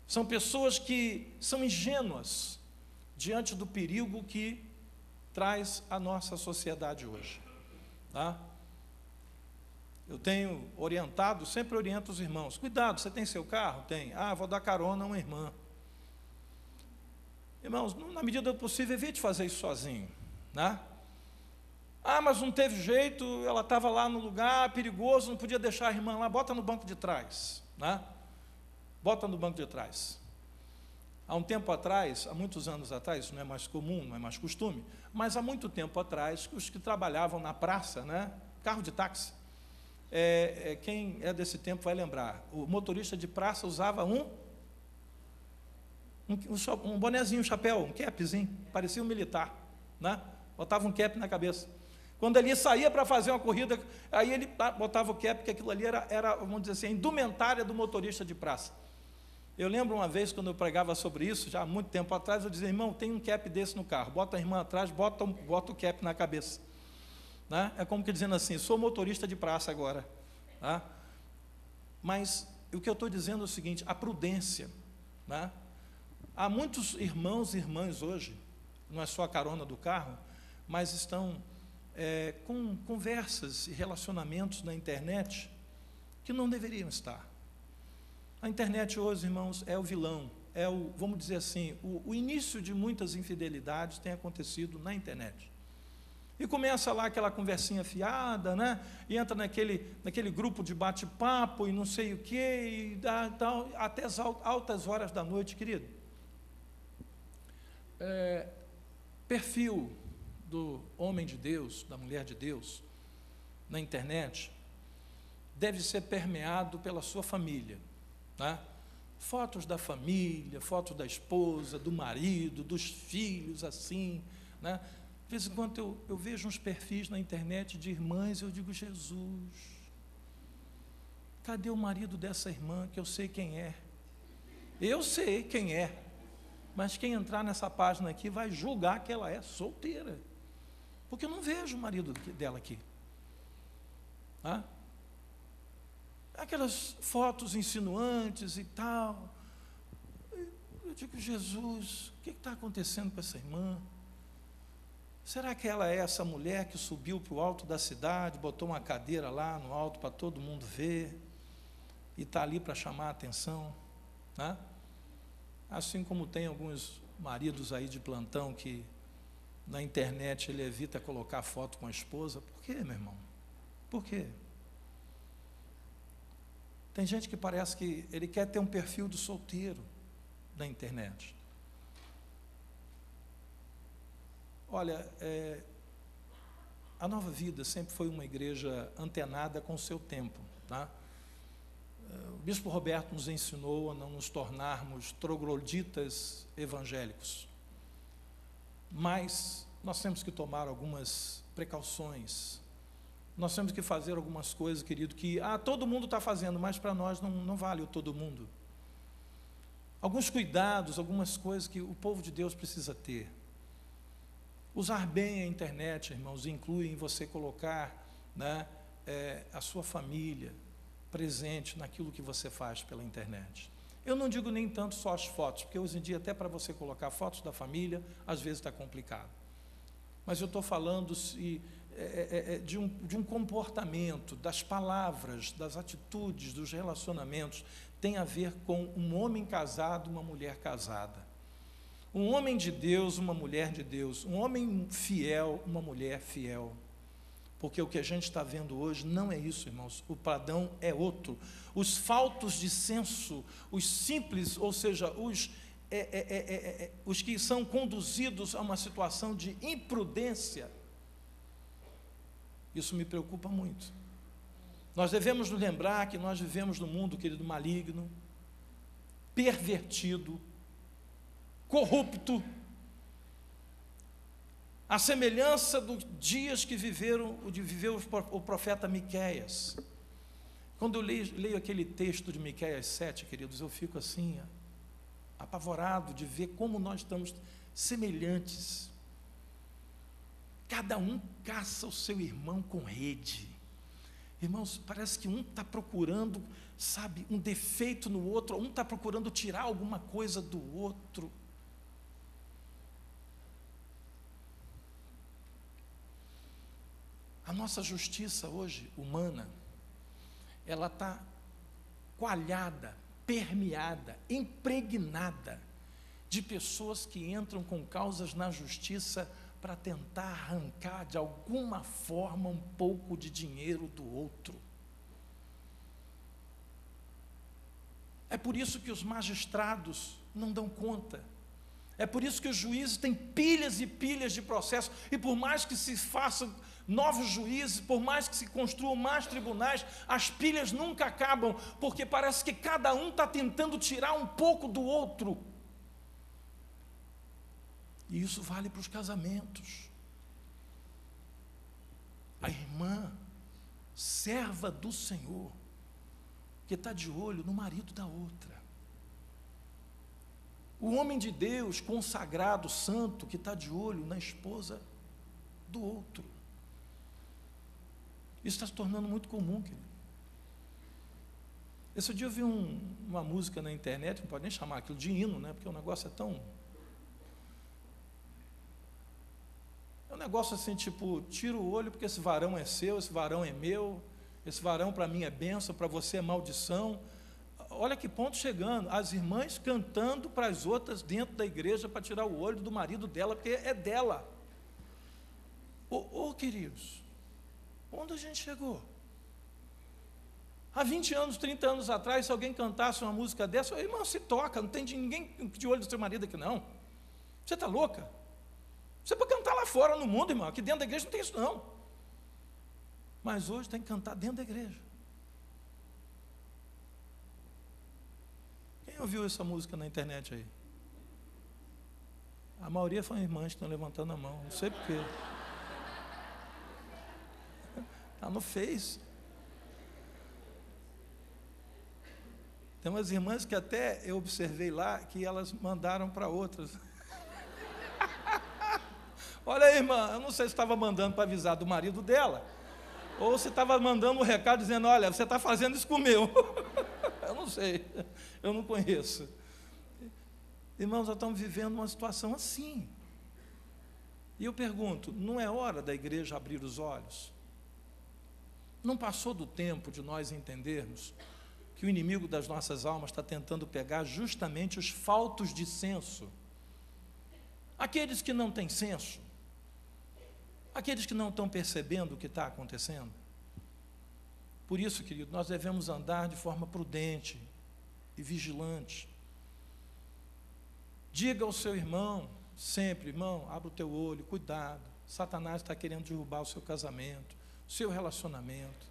São pessoas que são ingênuas diante do perigo que traz a nossa sociedade hoje, tá? Eu tenho orientado, sempre oriento os irmãos, cuidado, você tem seu carro? Tem. Ah, vou dar carona a uma irmã. Irmãos, na medida do possível, evite fazer isso sozinho, né? Ah, mas não teve jeito, ela estava lá no lugar perigoso, não podia deixar a irmã lá, bota no banco de trás, né? Bota no banco de trás. Há um tempo atrás, há muitos anos atrás, isso não é mais comum, não é mais costume, mas há muito tempo atrás, os que trabalhavam na praça, né? Carro de táxi, quem é desse tempo vai lembrar, o motorista de praça usava um bonezinho, um chapéu, um capzinho, parecia um militar, né? Botava um cap na cabeça. Quando ele saía para fazer uma corrida, aí ele botava o cap, porque aquilo ali era, vamos dizer assim, a indumentária do motorista de praça. Eu lembro uma vez, quando eu pregava sobre isso, já há muito tempo atrás, eu dizia, irmão, tem um cap desse no carro, bota a irmã atrás, bota o cap na cabeça. Né? É como que dizendo assim, sou motorista de praça agora. Tá? Mas o que eu estou dizendo é o seguinte, a prudência. Né? Há muitos irmãos e irmãs hoje, não é só a carona do carro, mas estão com conversas e relacionamentos na internet que não deveriam estar. A internet hoje, irmãos, é o vilão, vamos dizer assim, o início de muitas infidelidades tem acontecido na internet. E começa lá aquela conversinha fiada, né? E entra naquele grupo de bate-papo e não sei o quê, e tal, até as altas horas da noite, querido. Perfil do homem de Deus, da mulher de Deus, na internet, deve ser permeado pela sua família. Né? Fotos da família, fotos da esposa, do marido, dos filhos, assim. Né? De vez em quando eu vejo uns perfis na internet de irmãs, eu digo, Jesus, cadê o marido dessa irmã, que eu sei quem é? Eu sei quem é, mas quem entrar nessa página aqui vai julgar que ela é solteira, porque eu não vejo o marido dela aqui. Tá? Aquelas fotos insinuantes e tal. Eu digo, Jesus, o que está acontecendo com essa irmã? Será que ela é essa mulher que subiu para o alto da cidade, botou uma cadeira lá no alto para todo mundo ver, e está ali para chamar a atenção? Né? Assim como tem alguns maridos aí de plantão que na internet ele evita colocar foto com a esposa. Por quê, meu irmão? Por quê? Tem gente que parece que ele quer ter um perfil do solteiro na internet. Olha, a Nova Vida sempre foi uma igreja antenada com o seu tempo. Tá? O bispo Roberto nos ensinou a não nos tornarmos trogloditas evangélicos. Mas nós temos que tomar algumas precauções Nós temos que fazer algumas coisas, querido, que todo mundo está fazendo, mas para nós não vale o todo mundo. Alguns cuidados, algumas coisas que o povo de Deus precisa ter. Usar bem a internet, irmãos, inclui em você colocar, né, a sua família presente naquilo que você faz pela internet. Eu não digo nem tanto só as fotos, porque hoje em dia até para você colocar fotos da família, às vezes está complicado. Mas eu estou falando de um comportamento, das palavras, das atitudes, dos relacionamentos, tem a ver com um homem casado, uma mulher casada. Um homem de Deus, uma mulher de Deus. Um homem fiel, uma mulher fiel. Porque o que a gente está vendo hoje não é isso, irmãos. O padrão é outro. Os faltos de senso, os simples, ou seja, os que são conduzidos a uma situação de imprudência, isso me preocupa muito. Nós devemos nos lembrar que nós vivemos num mundo, querido, maligno, pervertido, corrupto, a semelhança dos dias que viveu o profeta Miqueias. Quando eu leio aquele texto de Miqueias 7, queridos, eu fico assim, apavorado de ver como nós estamos semelhantes. Cada um caça o seu irmão com rede. Irmãos, parece que um está procurando, sabe, um defeito no outro, um está procurando tirar alguma coisa do outro. A nossa justiça hoje, humana, ela está coalhada, permeada, impregnada de pessoas que entram com causas na justiça para tentar arrancar de alguma forma um pouco de dinheiro do outro. É por isso que os magistrados não dão conta. É por isso que os juízes têm pilhas e pilhas de processos, e por mais que se façam novos juízes, por mais que se construam mais tribunais, as pilhas nunca acabam, porque parece que cada um está tentando tirar um pouco do outro. E isso vale para os casamentos. A irmã, serva do Senhor, que está de olho no marido da outra. O homem de Deus, consagrado, santo, que está de olho na esposa do outro. Isso está se tornando muito comum, querido. Esse dia eu vi uma música na internet, não pode nem chamar aquilo de hino, né? Porque o negócio é tão... É um negócio assim, tipo, tira o olho porque esse varão é seu, esse varão é meu, esse varão para mim é bênção, para você é maldição. Olha que ponto chegando, as irmãs cantando para as outras dentro da igreja para tirar o olho do marido dela, porque é dela. Queridos, onde a gente chegou? Há 20 anos, 30 anos atrás, se alguém cantasse uma música dessa, eu, irmão, se toca, não tem ninguém de olho do seu marido aqui não. Você está louca? Você pode cantar lá fora no mundo, irmão, aqui dentro da igreja não tem isso não. Mas hoje tem que cantar dentro da igreja. Quem ouviu essa música na internet aí? A maioria são irmãs que estão levantando a mão, não sei porquê. Está no Face. Tem umas irmãs que até eu observei lá, que elas mandaram para outras. Olha aí, irmã, eu não sei se estava mandando para avisar do marido dela, ou se estava mandando um recado dizendo, olha, você está fazendo isso com o meu. Eu não sei, eu não conheço. Irmãos, nós estamos vivendo uma situação assim. E eu pergunto, não é hora da igreja abrir os olhos? Não passou do tempo de nós entendermos que o inimigo das nossas almas está tentando pegar justamente os faltos de senso, aqueles que não têm senso, aqueles que não estão percebendo o que está acontecendo. Por isso, querido, nós devemos andar de forma prudente e vigilante. Diga ao seu irmão, sempre, irmão, abra o teu olho, cuidado, Satanás está querendo derrubar o seu casamento, o seu relacionamento.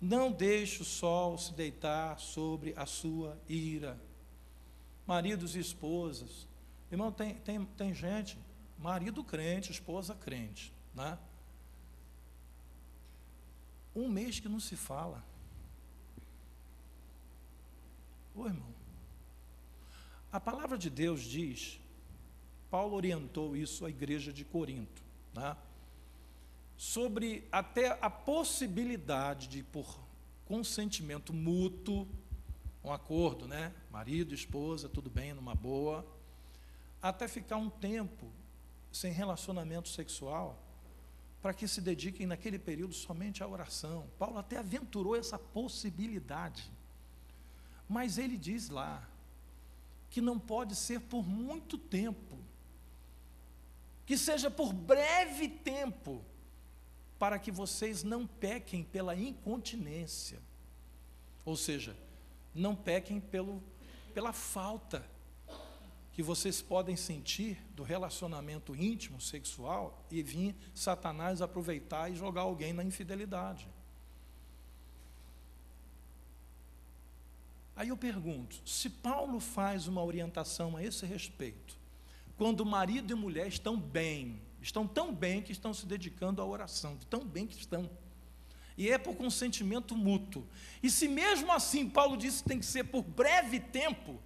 Não deixe o sol se deitar sobre a sua ira. Maridos e esposas, irmão, tem gente, marido crente, esposa crente, né? Um mês que não se fala. Ô irmão, a palavra de Deus diz, Paulo orientou isso à igreja de Corinto, né? Sobre até a possibilidade de, por consentimento mútuo, um acordo, né? Marido, esposa, tudo bem, numa boa, até ficar um tempo sem relacionamento sexual, para que se dediquem naquele período somente à oração. Paulo até aventurou essa possibilidade, mas ele diz lá, que não pode ser por muito tempo, que seja por breve tempo, para que vocês não pequem pela incontinência, ou seja, não pequem pela falta que vocês podem sentir do relacionamento íntimo, sexual, e vir Satanás aproveitar e jogar alguém na infidelidade. Aí eu pergunto, se Paulo faz uma orientação a esse respeito, quando marido e mulher estão tão bem que estão se dedicando à oração, tão bem que estão, e é por consentimento mútuo, e se mesmo assim Paulo disse que tem que ser por breve tempo,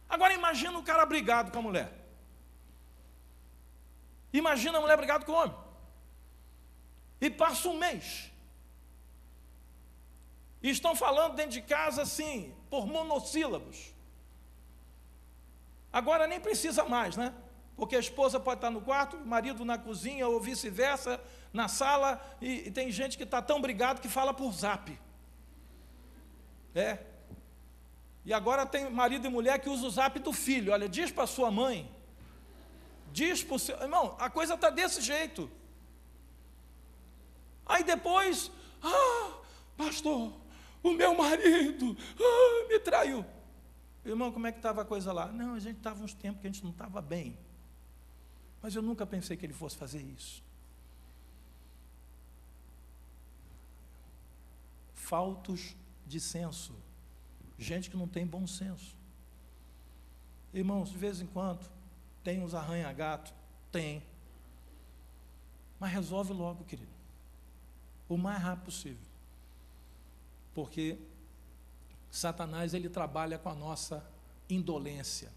agora imagina o cara brigado com a mulher, imagina a mulher brigada com o homem, e passa um mês, e estão falando dentro de casa assim, por monossílabos. Agora nem precisa mais, né? Porque a esposa pode estar no quarto, o marido na cozinha, ou vice-versa, na sala, e tem gente que está tão brigado que fala por zap. E agora tem marido e mulher que usa o zap do filho. Olha, diz para sua mãe, diz para o seu... Irmão, a coisa está desse jeito. Aí depois, pastor, o meu marido me traiu. Irmão, como é que estava a coisa lá? Não, a gente estava uns tempos que a gente não estava bem. Mas eu nunca pensei que ele fosse fazer isso. Faltos de senso. Gente que não tem bom senso. Irmãos, de vez em quando, tem uns arranha-gato? Tem. Mas resolve logo, querido. O mais rápido possível. Porque Satanás, ele trabalha com a nossa indolência.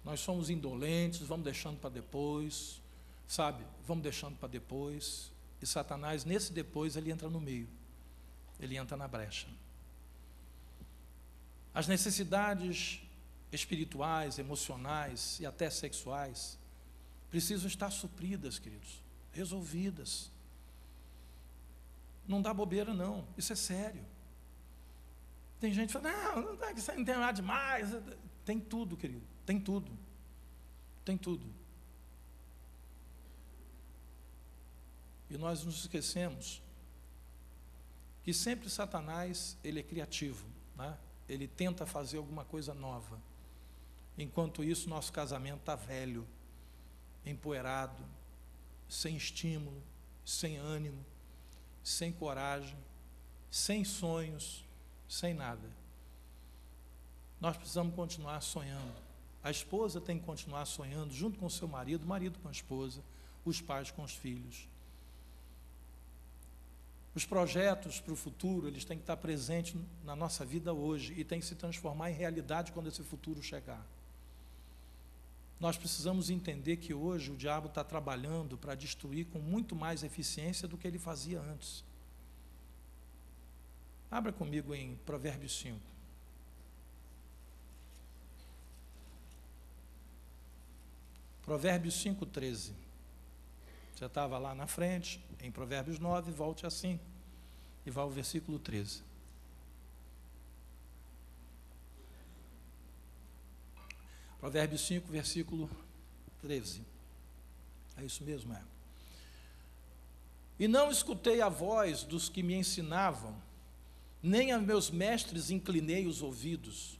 Nós somos indolentes, vamos deixando para depois, sabe? Vamos deixando para depois. E Satanás, nesse depois, ele entra no meio. Ele entra na brecha. As necessidades espirituais, emocionais e até sexuais precisam estar supridas, queridos, resolvidas. Não dá bobeira, não. Isso é sério. Tem gente que fala, não tem nada demais. Tem tudo, querido. Tem tudo. Tem tudo. E nós nos esquecemos que sempre Satanás, ele é criativo, né? Ele tenta fazer alguma coisa nova. Enquanto isso, nosso casamento está velho, empoeirado, sem estímulo, sem ânimo, sem coragem, sem sonhos, sem nada. Nós precisamos continuar sonhando. A esposa tem que continuar sonhando junto com o seu marido, o marido com a esposa, os pais com os filhos. Os projetos para o futuro, eles têm que estar presentes na nossa vida hoje e têm que se transformar em realidade quando esse futuro chegar. Nós precisamos entender que hoje o diabo está trabalhando para destruir com muito mais eficiência do que ele fazia antes. Abra comigo em Provérbios 5. Provérbios 5:13. Você estava lá na frente, em Provérbios 9, volte assim, e vá ao versículo 13. Provérbios 5, versículo 13. É isso mesmo, é. E não escutei a voz dos que me ensinavam, nem a meus mestres inclinei os ouvidos.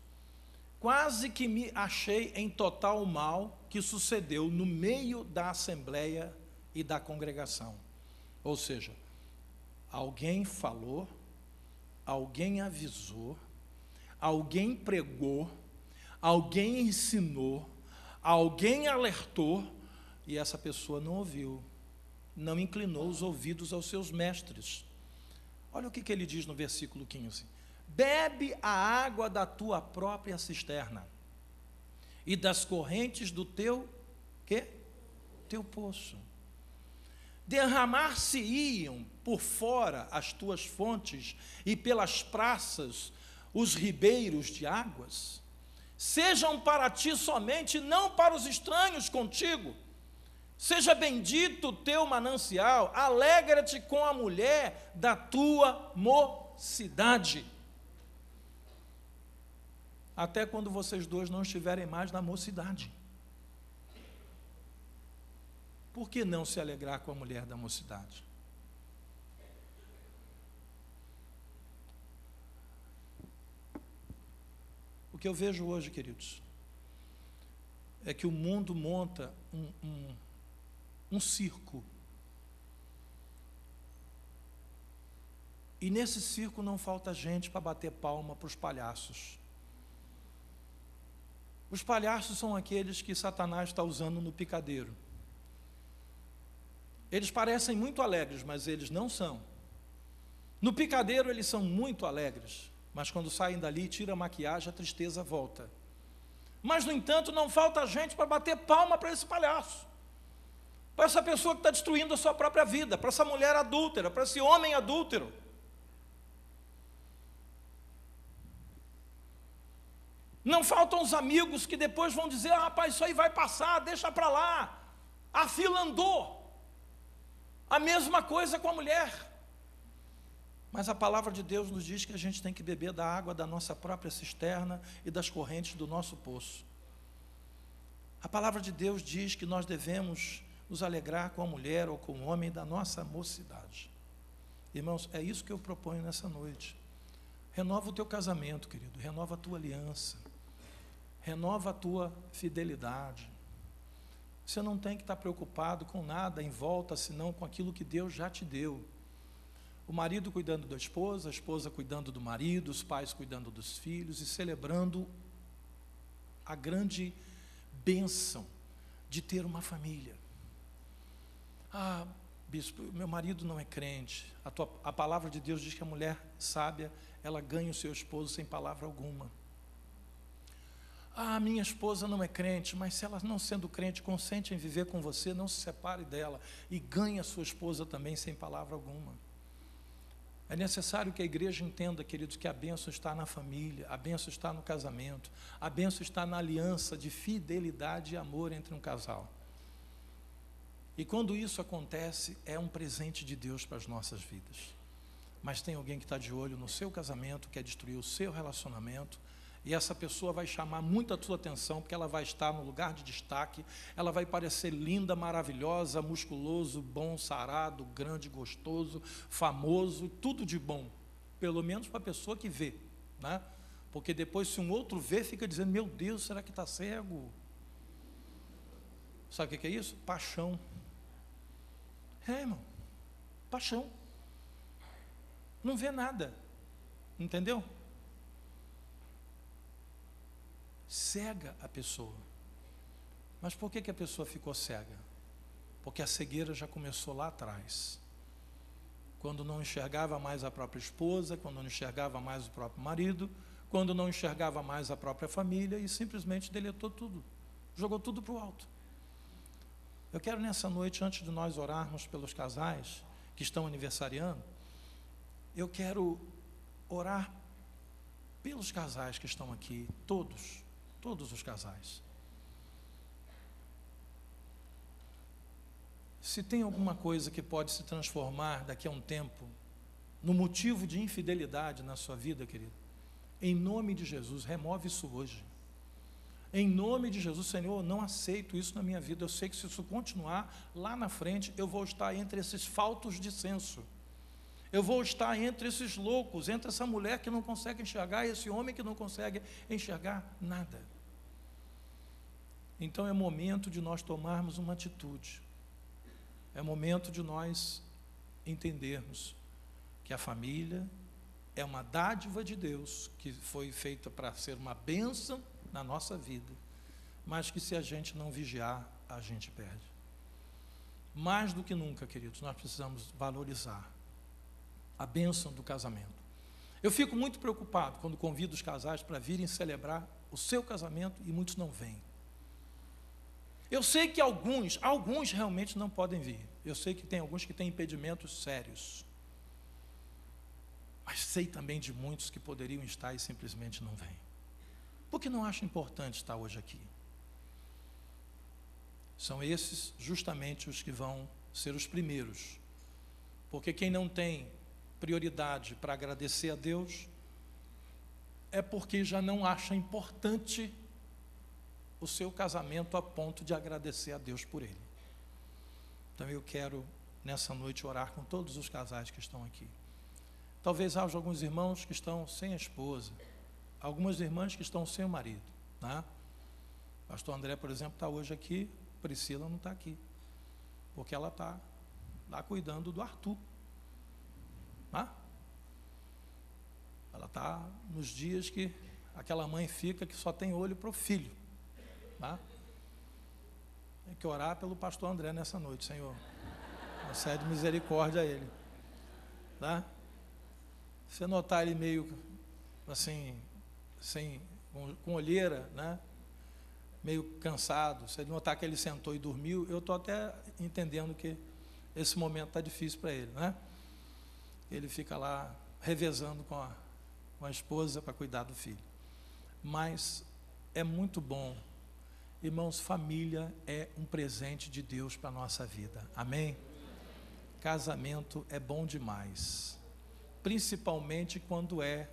Quase que me achei em total mal que sucedeu no meio da assembleia e da congregação. Ou seja, alguém falou, alguém avisou, alguém pregou, alguém ensinou, alguém alertou, e essa pessoa não ouviu, não inclinou os ouvidos aos seus mestres, Olha o que ele diz no versículo 15. Bebe a água da tua própria cisterna e das correntes do teu, quê? Teu poço. Derramar-se-iam por fora as tuas fontes e pelas praças os ribeiros de águas. Sejam para ti somente, não para os estranhos contigo. Seja bendito o teu manancial, alegra-te com a mulher da tua mocidade. Até quando vocês dois não estiverem mais na mocidade. Por que não se alegrar com a mulher da mocidade? O que eu vejo hoje, queridos, é que o mundo monta um circo. E nesse circo não falta gente para bater palma para os palhaços. Os palhaços são aqueles que Satanás está usando no picadeiro. Eles parecem muito alegres, mas eles não são. No picadeiro eles são muito alegres, mas quando saem dali, tira a maquiagem, a tristeza volta. Mas, no entanto, não falta gente para bater palma para esse palhaço, para essa pessoa que está destruindo a sua própria vida, para essa mulher adúltera, para esse homem adúltero. Não faltam os amigos que depois vão dizer, rapaz, isso aí vai passar, deixa para lá, a fila andou. A mesma coisa com a mulher. Mas a palavra de Deus nos diz que a gente tem que beber da água da nossa própria cisterna e das correntes do nosso poço. A palavra de Deus diz que nós devemos nos alegrar com a mulher ou com o homem da nossa mocidade. Irmãos, é isso que eu proponho nessa noite. Renova o teu casamento, querido, renova a tua aliança, renova a tua fidelidade. Você não tem que estar preocupado com nada em volta, senão com aquilo que Deus já te deu. O marido cuidando da esposa, a esposa cuidando do marido, os pais cuidando dos filhos e celebrando a grande bênção de ter uma família. Ah, bispo, meu marido não é crente. A palavra de Deus diz que a mulher sábia, ela ganha o seu esposo sem palavra alguma. Ah, minha esposa não é crente, mas se ela não sendo crente, consente em viver com você, não se separe dela e ganhe a sua esposa também sem palavra alguma. É necessário que a igreja entenda, queridos, que a bênção está na família, a bênção está no casamento, a bênção está na aliança de fidelidade e amor entre um casal. E quando isso acontece, é um presente de Deus para as nossas vidas. Mas tem alguém que está de olho no seu casamento, quer destruir o seu relacionamento, e essa pessoa vai chamar muito a sua atenção, porque ela vai estar no lugar de destaque, ela vai parecer linda, maravilhosa, musculoso, bom, sarado, grande, gostoso, famoso, tudo de bom, pelo menos para a pessoa que vê, né? Porque depois, se um outro vê, fica dizendo, meu Deus, será que está cego? Sabe o que é isso? Paixão. É, irmão, paixão. Não vê nada, entendeu? Cega a pessoa. Mas por que a pessoa ficou cega? Porque a cegueira já começou lá atrás. Quando não enxergava mais a própria esposa, quando não enxergava mais o próprio marido, quando não enxergava mais a própria família e simplesmente deletou tudo, jogou tudo para o alto. Eu quero nessa noite, antes de nós orarmos pelos casais que estão aniversariando, eu quero orar pelos casais que estão aqui, todos os casais. Se tem alguma coisa que pode se transformar daqui a um tempo no motivo de infidelidade na sua vida, querido, em nome de Jesus, remove isso hoje. Em nome de Jesus, Senhor, não aceito isso na minha vida. Eu sei que se isso continuar, lá na frente, eu vou estar entre esses faltos de senso. Eu vou estar entre esses loucos, entre essa mulher que não consegue enxergar, e esse homem que não consegue enxergar nada. Então é momento de nós tomarmos uma atitude. É momento de nós entendermos que a família é uma dádiva de Deus, que foi feita para ser uma bênção na nossa vida, mas que se a gente não vigiar, a gente perde. Mais do que nunca, queridos, nós precisamos valorizar a bênção do casamento. Eu fico muito preocupado quando convido os casais para virem celebrar o seu casamento e muitos não vêm. Eu sei que alguns realmente não podem vir. Eu sei que tem alguns que têm impedimentos sérios. Mas sei também de muitos que poderiam estar e simplesmente não vêm. Porque não acham importante estar hoje aqui. São esses justamente os que vão ser os primeiros. Porque quem não tem prioridade para agradecer a Deus é porque já não acha importante o seu casamento a ponto de agradecer a Deus por ele. Então eu quero nessa noite orar com todos os casais que estão aqui. Talvez haja alguns irmãos que estão sem a esposa, algumas irmãs que estão sem o marido, né? Pastor André, por exemplo, está hoje aqui, Priscila não está aqui, porque ela está lá cuidando do Arthur, né? Ela está nos dias que aquela mãe fica que só tem olho para o filho, né? Tem que orar pelo pastor André nessa noite, Senhor, concede misericórdia a ele, tá? Se notar ele meio assim, com olheira, né? Meio cansado, se ele notar que ele sentou e dormiu, eu estou até entendendo que esse momento está difícil para ele, né? Ele fica lá revezando com a esposa para cuidar do filho. Mas é muito bom, irmãos, família é um presente de Deus para a nossa vida, amém? Casamento é bom demais, principalmente quando é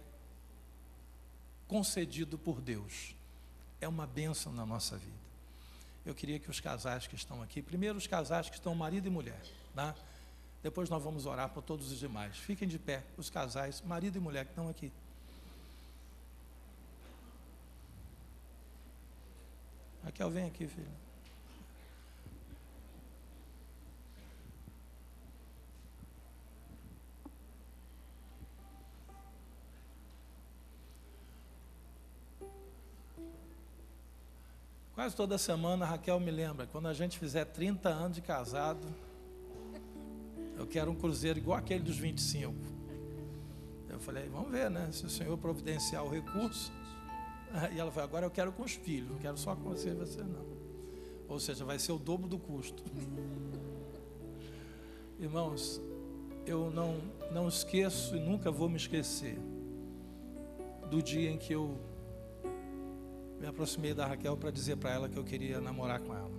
concedido por Deus. É uma bênção na nossa vida. Eu queria que os casais que estão aqui, primeiro os casais que estão marido e mulher, né? Depois nós vamos orar por todos os demais. Fiquem de pé, os casais, marido e mulher que estão aqui. Raquel, vem aqui, filho. Quase toda semana a Raquel me lembra, quando a gente fizer 30 anos de casado, eu quero um cruzeiro igual aquele dos 25. Eu falei, vamos ver, né? Se o Senhor providenciar o recurso. E ela falou, agora eu quero com os filhos, não quero só com você e você não. Ou seja, vai ser o dobro do custo. Irmãos, eu não esqueço e nunca vou me esquecer do dia em que eu me aproximei da Raquel para dizer para ela que eu queria namorar com ela.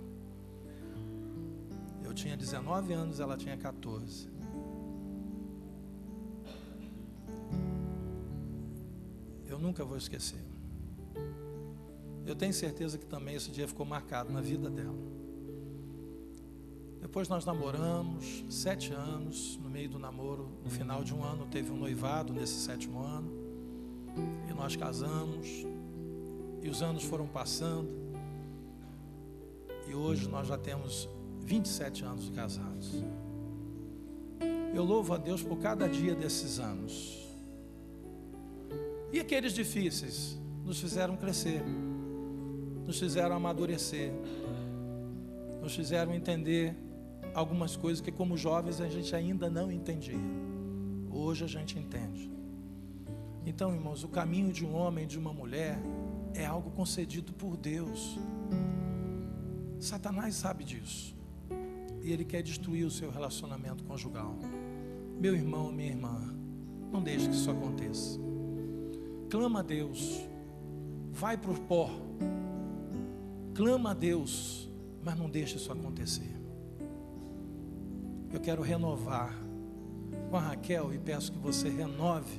Eu tinha 19 anos, ela tinha 14. Eu nunca vou esquecer. Eu tenho certeza que também esse dia ficou marcado na vida dela. Depois nós namoramos 7 anos. No meio do namoro, no final de um ano, teve um noivado nesse 7º ano. E nós casamos. E os anos foram passando. E hoje nós já temos 27 anos de casados. Eu louvo a Deus por cada dia desses anos. E aqueles difíceis nos fizeram crescer, nos fizeram amadurecer, nos fizeram entender algumas coisas que como jovens a gente ainda não entendia. Hoje a gente entende. Então, irmãos, o caminho de um homem e de uma mulher é algo concedido por Deus. Satanás sabe disso. E ele quer destruir o seu relacionamento conjugal. Meu irmão, minha irmã, não deixe que isso aconteça. Clama a Deus. Vai para o pó. Clama a Deus, mas não deixe isso acontecer. Eu quero renovar com a Raquel e peço que você renove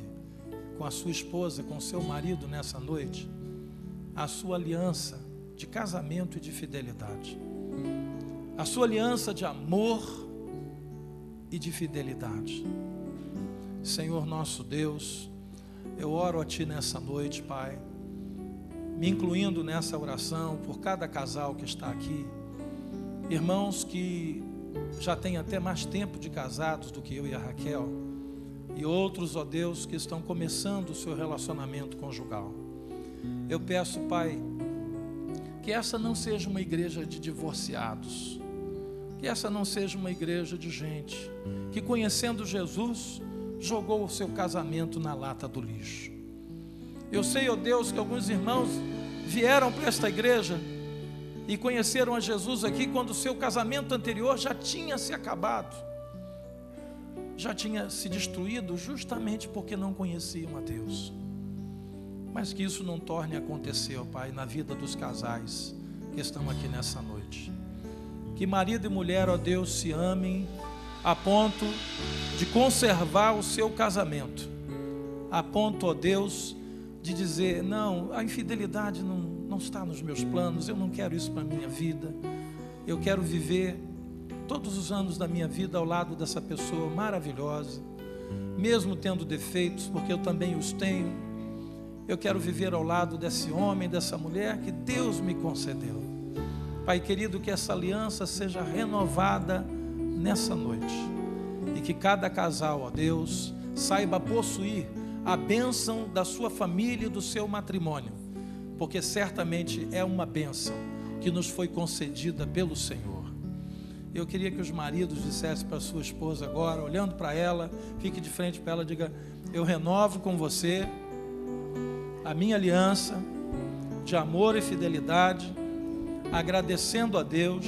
com a sua esposa, com o seu marido nessa noite, a sua aliança de casamento e de fidelidade, a sua aliança de amor e de fidelidade. Senhor nosso Deus, eu oro a Ti nessa noite, Pai, me incluindo nessa oração por cada casal que está aqui, irmãos que já têm até mais tempo de casados do que eu e a Raquel, e outros, ó Deus, que estão começando o seu relacionamento conjugal. Eu peço, Pai, que essa não seja uma igreja de divorciados, que essa não seja uma igreja de gente que, conhecendo Jesus, jogou o seu casamento na lata do lixo. Eu sei, ó Deus, que alguns irmãos vieram para esta igreja e conheceram a Jesus aqui quando o seu casamento anterior já tinha se acabado, já tinha se destruído, justamente porque não conheciam a Deus. Mas que isso não torne a acontecer, ó Pai, na vida dos casais que estão aqui nessa noite. Que marido e mulher, ó Deus, se amem a ponto de conservar o seu casamento, a ponto, ó Deus, de dizer: não, a infidelidade não está nos meus planos, eu não quero isso para a minha vida, eu quero viver todos os anos da minha vida ao lado dessa pessoa maravilhosa, mesmo tendo defeitos, porque eu também os tenho. Eu quero viver ao lado desse homem, dessa mulher que Deus me concedeu. Pai querido, que essa aliança seja renovada nessa noite, e que cada casal, ó Deus, saiba possuir a bênção da sua família e do seu matrimônio, porque certamente é uma bênção que nos foi concedida pelo Senhor. Eu queria que os maridos dissessem para a sua esposa agora, olhando para ela, fique de frente para ela, diga: eu renovo com você a minha aliança de amor e fidelidade, agradecendo a Deus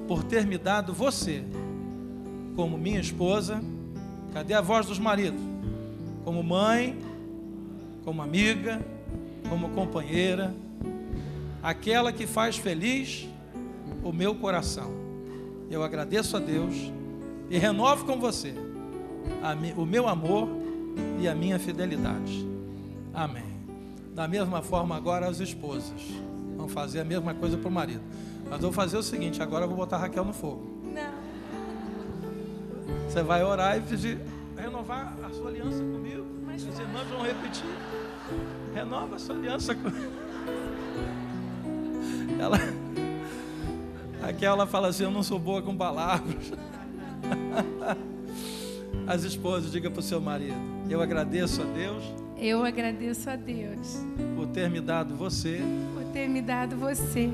por ter me dado você como minha esposa. Cadê a voz dos maridos? Como mãe, como amiga, como companheira, aquela que faz feliz o meu coração. Eu agradeço a Deus e renovo com você o meu amor e a minha fidelidade. Amém. Da mesma forma agora as esposas vão fazer a mesma coisa para o marido. Mas eu vou fazer o seguinte: agora eu vou botar a Raquel no fogo. Não. Você vai orar e pedir, renovar a sua aliança comigo. As irmãs vão repetir: renova a sua aliança comigo. Ela fala assim: eu não sou boa com palavras. As esposas, diga para o seu marido: eu agradeço a Deus. Eu agradeço a Deus Por ter me dado você. por ter me dado você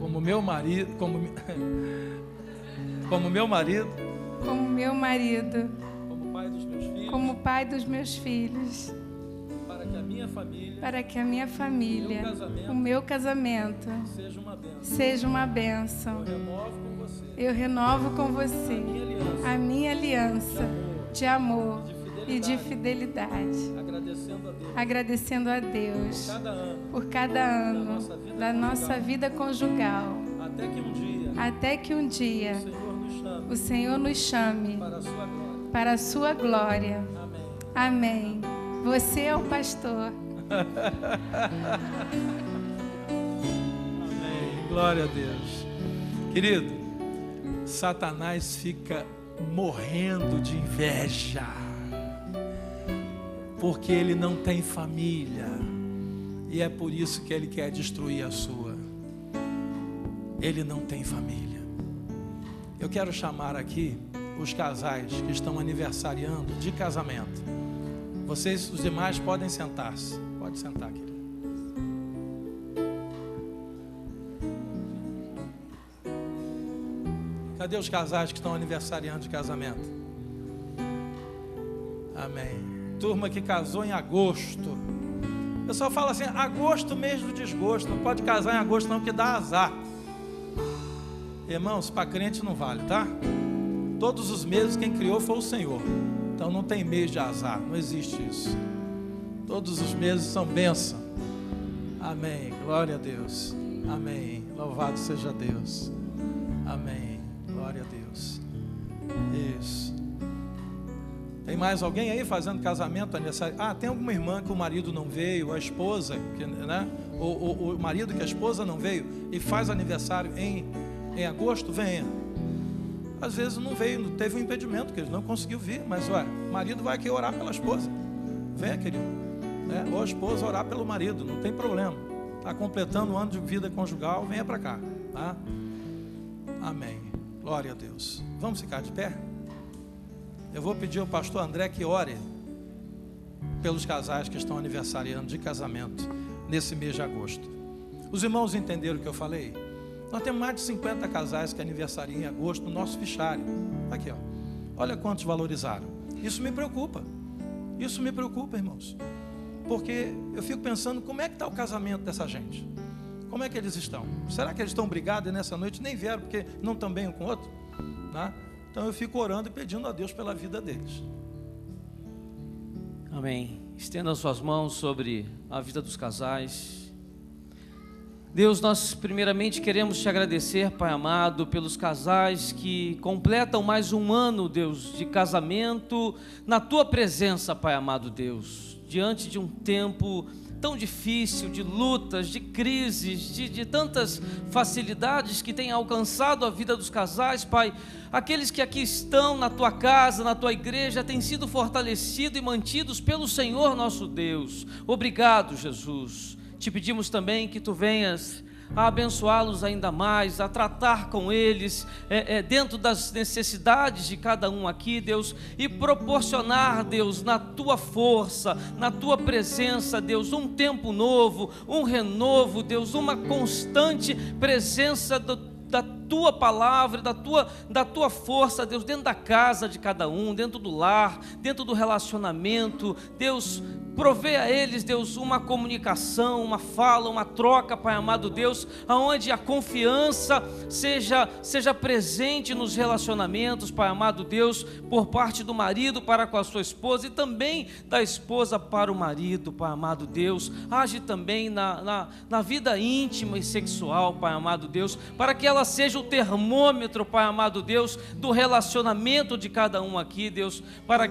Como meu marido, como meu marido, como meu marido, como pai dos meus filhos, como pai dos meus filhos, para que a minha família, para que a minha família, o meu casamento, seja uma bênção. seja uma bênção. Eu renovo com você Eu renovo com você a minha aliança a minha aliança de amor e de fidelidade, agradecendo a Deus agradecendo a Deus por cada ano por cada ano da nossa vida conjugal, até que um dia até que um dia o Senhor nos chame o Senhor nos chame para a sua glória. para a sua glória. Amém. Amém. Você é o pastor. Amém. Glória a Deus. Querido, Satanás fica morrendo de inveja, porque ele não tem família, e é por isso que ele quer destruir a sua. Ele não tem família. Eu quero chamar aqui os casais que estão aniversariando de casamento. Vocês, os demais, podem sentar-se. Pode sentar, querido. Cadê os casais que estão aniversariando de casamento? Amém. Turma que casou em agosto. O pessoal fala assim: agosto, mês do desgosto. Não pode casar em agosto não, que dá azar. Irmãos, para crente não vale, tá? Todos os meses quem criou foi o Senhor. Então não tem mês de azar, não existe isso. Todos os meses são bênção. Amém. Glória a Deus. Amém. Louvado seja Deus. Amém. Glória a Deus. Isso. Tem mais alguém aí fazendo casamento, aniversário? Ah, tem alguma irmã que o marido não veio, a esposa, né? O marido que a esposa não veio e faz aniversário em agosto? Venha. Às vezes não veio, teve um impedimento, que ele não conseguiu vir, mas o marido vai aqui orar pela esposa. Venha, querido. Ou a esposa orar pelo marido, não tem problema. Está completando um ano de vida conjugal, venha para cá. Tá? Amém. Glória a Deus. Vamos ficar de pé? Eu vou pedir ao pastor André que ore pelos casais que estão aniversariando de casamento nesse mês de agosto. Os irmãos entenderam o que eu falei? Nós temos mais de 50 casais que aniversariam em agosto no nosso fichário. Aqui, ó. Olha quantos valorizaram. Isso me preocupa. Isso me preocupa, irmãos. Porque eu fico pensando, como é que está o casamento dessa gente? Como é que eles estão? Será que eles estão brigados e nessa noite nem vieram porque não estão bem um com o outro? Né? Então eu fico orando e pedindo a Deus pela vida deles. Amém. Estenda suas mãos sobre a vida dos casais. Deus, nós primeiramente queremos te agradecer, Pai amado, pelos casais que completam mais um ano, Deus, de casamento na tua presença, Pai amado Deus, diante de um tempo tão difícil, de lutas, de crises, de tantas facilidades que têm alcançado a vida dos casais, Pai. Aqueles que aqui estão na tua casa, na tua igreja, têm sido fortalecidos e mantidos pelo Senhor nosso Deus. Obrigado, Jesus. Te pedimos também que tu venhas a abençoá-los ainda mais, a tratar com eles dentro das necessidades de cada um aqui, Deus, e proporcionar, Deus, na tua força, na tua presença, Deus, um tempo novo, um renovo, Deus, uma constante presença da tua palavra, da tua força, Deus, dentro da casa de cada um, dentro do lar, dentro do relacionamento, Deus. Provê a eles, Deus, uma comunicação, uma fala, uma troca, Pai amado Deus, aonde a confiança seja presente nos relacionamentos, Pai amado Deus, por parte do marido para com a sua esposa e também da esposa para o marido, Pai amado Deus. Age também na vida íntima e sexual, Pai amado Deus, para que ela seja o termômetro, Pai amado Deus, do relacionamento de cada um aqui, Deus, para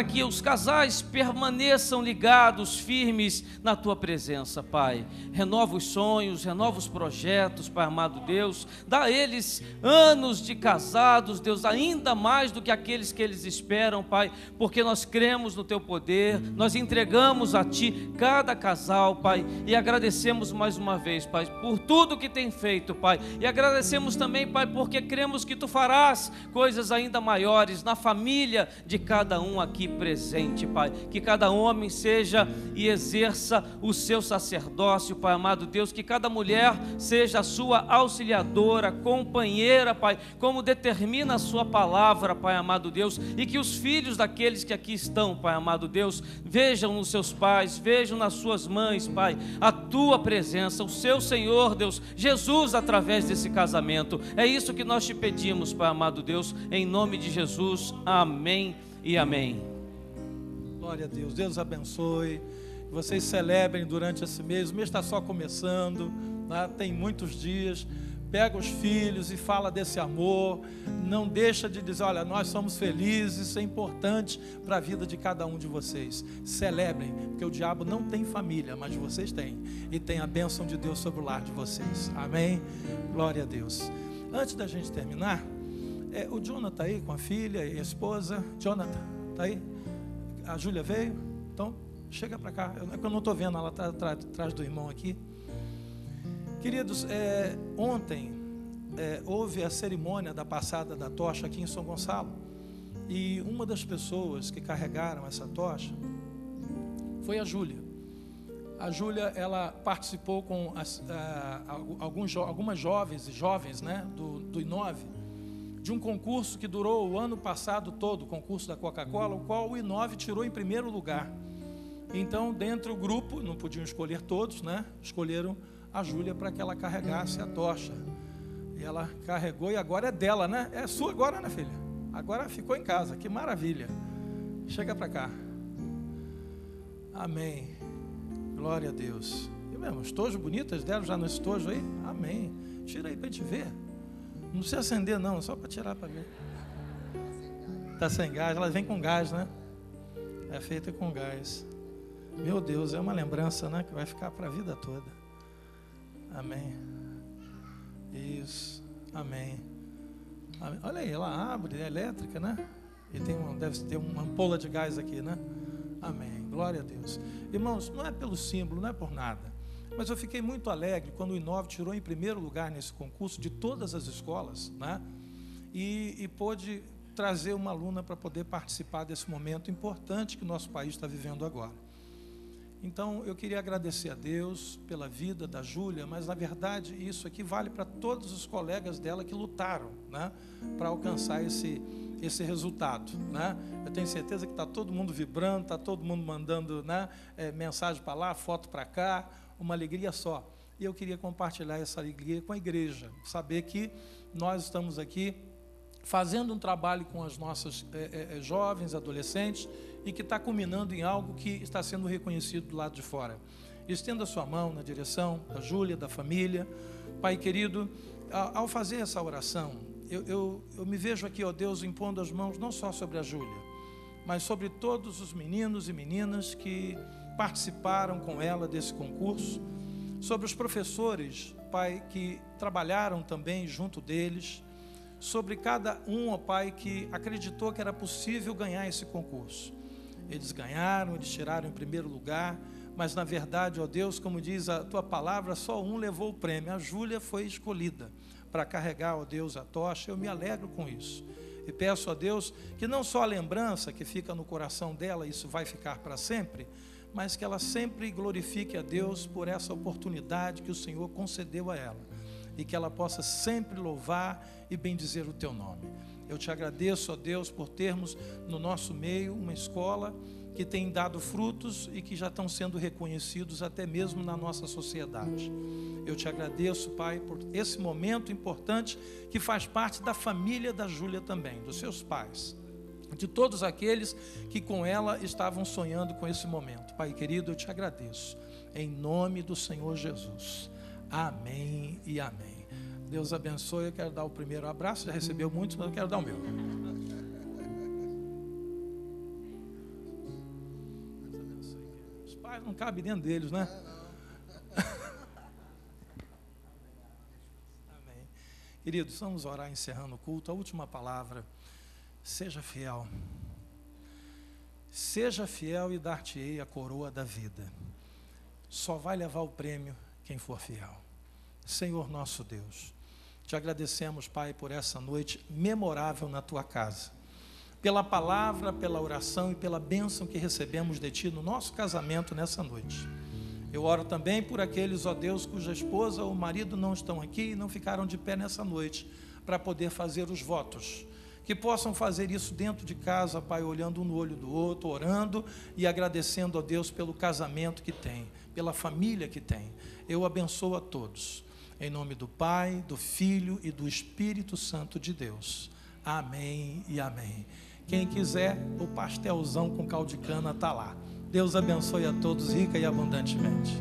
que os casais permaneçam ligados, firmes na tua presença, Pai. Renova os sonhos, renova os projetos, Pai amado Deus. Dá a eles anos de casados, Deus, ainda mais do que aqueles que eles esperam, Pai, porque nós cremos no teu poder, nós entregamos a ti cada casal, Pai, e agradecemos mais uma vez, Pai, por tudo que tem feito, Pai, e agradecemos também, Pai, porque cremos que tu farás coisas ainda maiores na família de cada um aqui presente, Pai, que cada homem seja e exerça o seu sacerdócio, Pai amado Deus, que cada mulher seja a sua auxiliadora, companheira, Pai, como determina a sua palavra, Pai amado Deus, e que os filhos daqueles que aqui estão, Pai amado Deus, vejam nos seus pais, vejam nas suas mães, Pai, a tua presença, o seu Senhor, Deus, Jesus através desse casamento. É isso que nós te pedimos, Pai amado Deus, em nome de Jesus, amém e amém. Glória a Deus, Deus abençoe, vocês celebrem durante esse mês, o mês está só começando, né? Tem muitos dias, pega os filhos e fala desse amor, não deixa de dizer, olha, nós somos felizes, isso é importante para a vida de cada um de vocês, celebrem, porque o diabo não tem família, mas vocês têm, e tem a bênção de Deus sobre o lar de vocês, amém? Glória a Deus. Antes da gente terminar, o Jonathan está aí com a filha e a esposa, Jonathan, está aí? A Júlia veio? Então, chega para cá. Eu não estou vendo, ela está atrás do irmão aqui. Queridos, ontem houve a cerimônia da passada da tocha aqui em São Gonçalo. E uma das pessoas que carregaram essa tocha foi a Júlia. A Júlia, ela participou com algumas jovens e jovens, né, do I9, de um concurso que durou o ano passado todo, o concurso da Coca-Cola, o qual o I9 tirou em primeiro lugar. Então, dentro do grupo, não podiam escolher todos, né? Escolheram a Júlia para que ela carregasse a tocha. E ela carregou e agora é dela, né? É sua agora, né, filha? Agora ficou em casa, que maravilha. Chega para cá. Amém. Glória a Deus. E mesmo, estojo bonitas deram já no estojo aí? Amém. Tira aí para a gente ver. Não precisa acender não, só para tirar para ver. Está sem gás, ela vem com gás, né? É feita com gás. Meu Deus, é uma lembrança, né? Que vai ficar para a vida toda. Amém. Isso, amém. Amém. Olha aí, ela abre, é elétrica, né? E deve ter uma ampola de gás aqui, né? Amém, glória a Deus. Irmãos, não é pelo símbolo, não é por nada. Mas eu fiquei muito alegre quando o I9 tirou em primeiro lugar nesse concurso de todas as escolas, né? E pôde trazer uma aluna para poder participar desse momento importante que o nosso país está vivendo agora. Então, eu queria agradecer a Deus pela vida da Júlia, mas, na verdade, isso aqui vale para todos os colegas dela que lutaram, né, para alcançar esse esse resultado, né? Eu tenho certeza que está todo mundo vibrando, está todo mundo mandando, né, mensagem para lá, foto para cá, uma alegria só. E eu queria compartilhar essa alegria com a igreja, saber que nós estamos aqui fazendo um trabalho com as nossas jovens, adolescentes, e que está culminando em algo que está sendo reconhecido do lado de fora. Estenda a sua mão na direção da Júlia, da família. Pai querido, ao fazer essa oração, eu me vejo aqui, ó Deus, impondo as mãos não só sobre a Júlia, mas sobre todos os meninos e meninas que participaram com ela desse concurso, sobre os professores, Pai, que trabalharam também junto deles, sobre cada um, ó Pai, que acreditou que era possível ganhar esse concurso. Eles ganharam, eles tiraram em primeiro lugar, mas na verdade, ó Deus, como diz a Tua palavra, só um levou o prêmio. A Júlia foi escolhida para carregar, ó Deus, a tocha. Eu me alegro com isso. E peço a Deus que não só a lembrança que fica no coração dela, isso vai ficar para sempre, mas que ela sempre glorifique a Deus por essa oportunidade que o Senhor concedeu a ela. E que ela possa sempre louvar e bendizer o Teu nome. Eu te agradeço, ó Deus, por termos no nosso meio uma escola que tem dado frutos e que já estão sendo reconhecidos até mesmo na nossa sociedade. Eu te agradeço, Pai, por esse momento importante que faz parte da família da Júlia também, dos seus pais, de todos aqueles que com ela estavam sonhando com esse momento. Pai querido, eu te agradeço, em nome do Senhor Jesus. Amém e amém. Deus abençoe. Eu quero dar o primeiro abraço, já recebeu muitos, mas eu quero dar o meu. Os pais não cabem dentro deles, né? Amém. Queridos, vamos orar encerrando o culto. A última palavra: seja fiel. Seja fiel e dar-te-ei a coroa da vida. Só vai levar o prêmio quem for fiel. Senhor nosso Deus, te agradecemos, Pai, por essa noite memorável na Tua casa, pela palavra, pela oração e pela bênção que recebemos de Ti no nosso casamento nessa noite. Eu oro também por aqueles, ó Deus, cuja esposa ou marido não estão aqui e não ficaram de pé nessa noite para poder fazer os votos. Que possam fazer isso dentro de casa, Pai, olhando um no olho do outro, orando e agradecendo a Deus pelo casamento que tem, pela família que tem. Eu abençoo a todos. Em nome do Pai, do Filho e do Espírito Santo de Deus. Amém e amém. Quem quiser, o pastelzão com caldo de cana está lá. Deus abençoe a todos rica e abundantemente.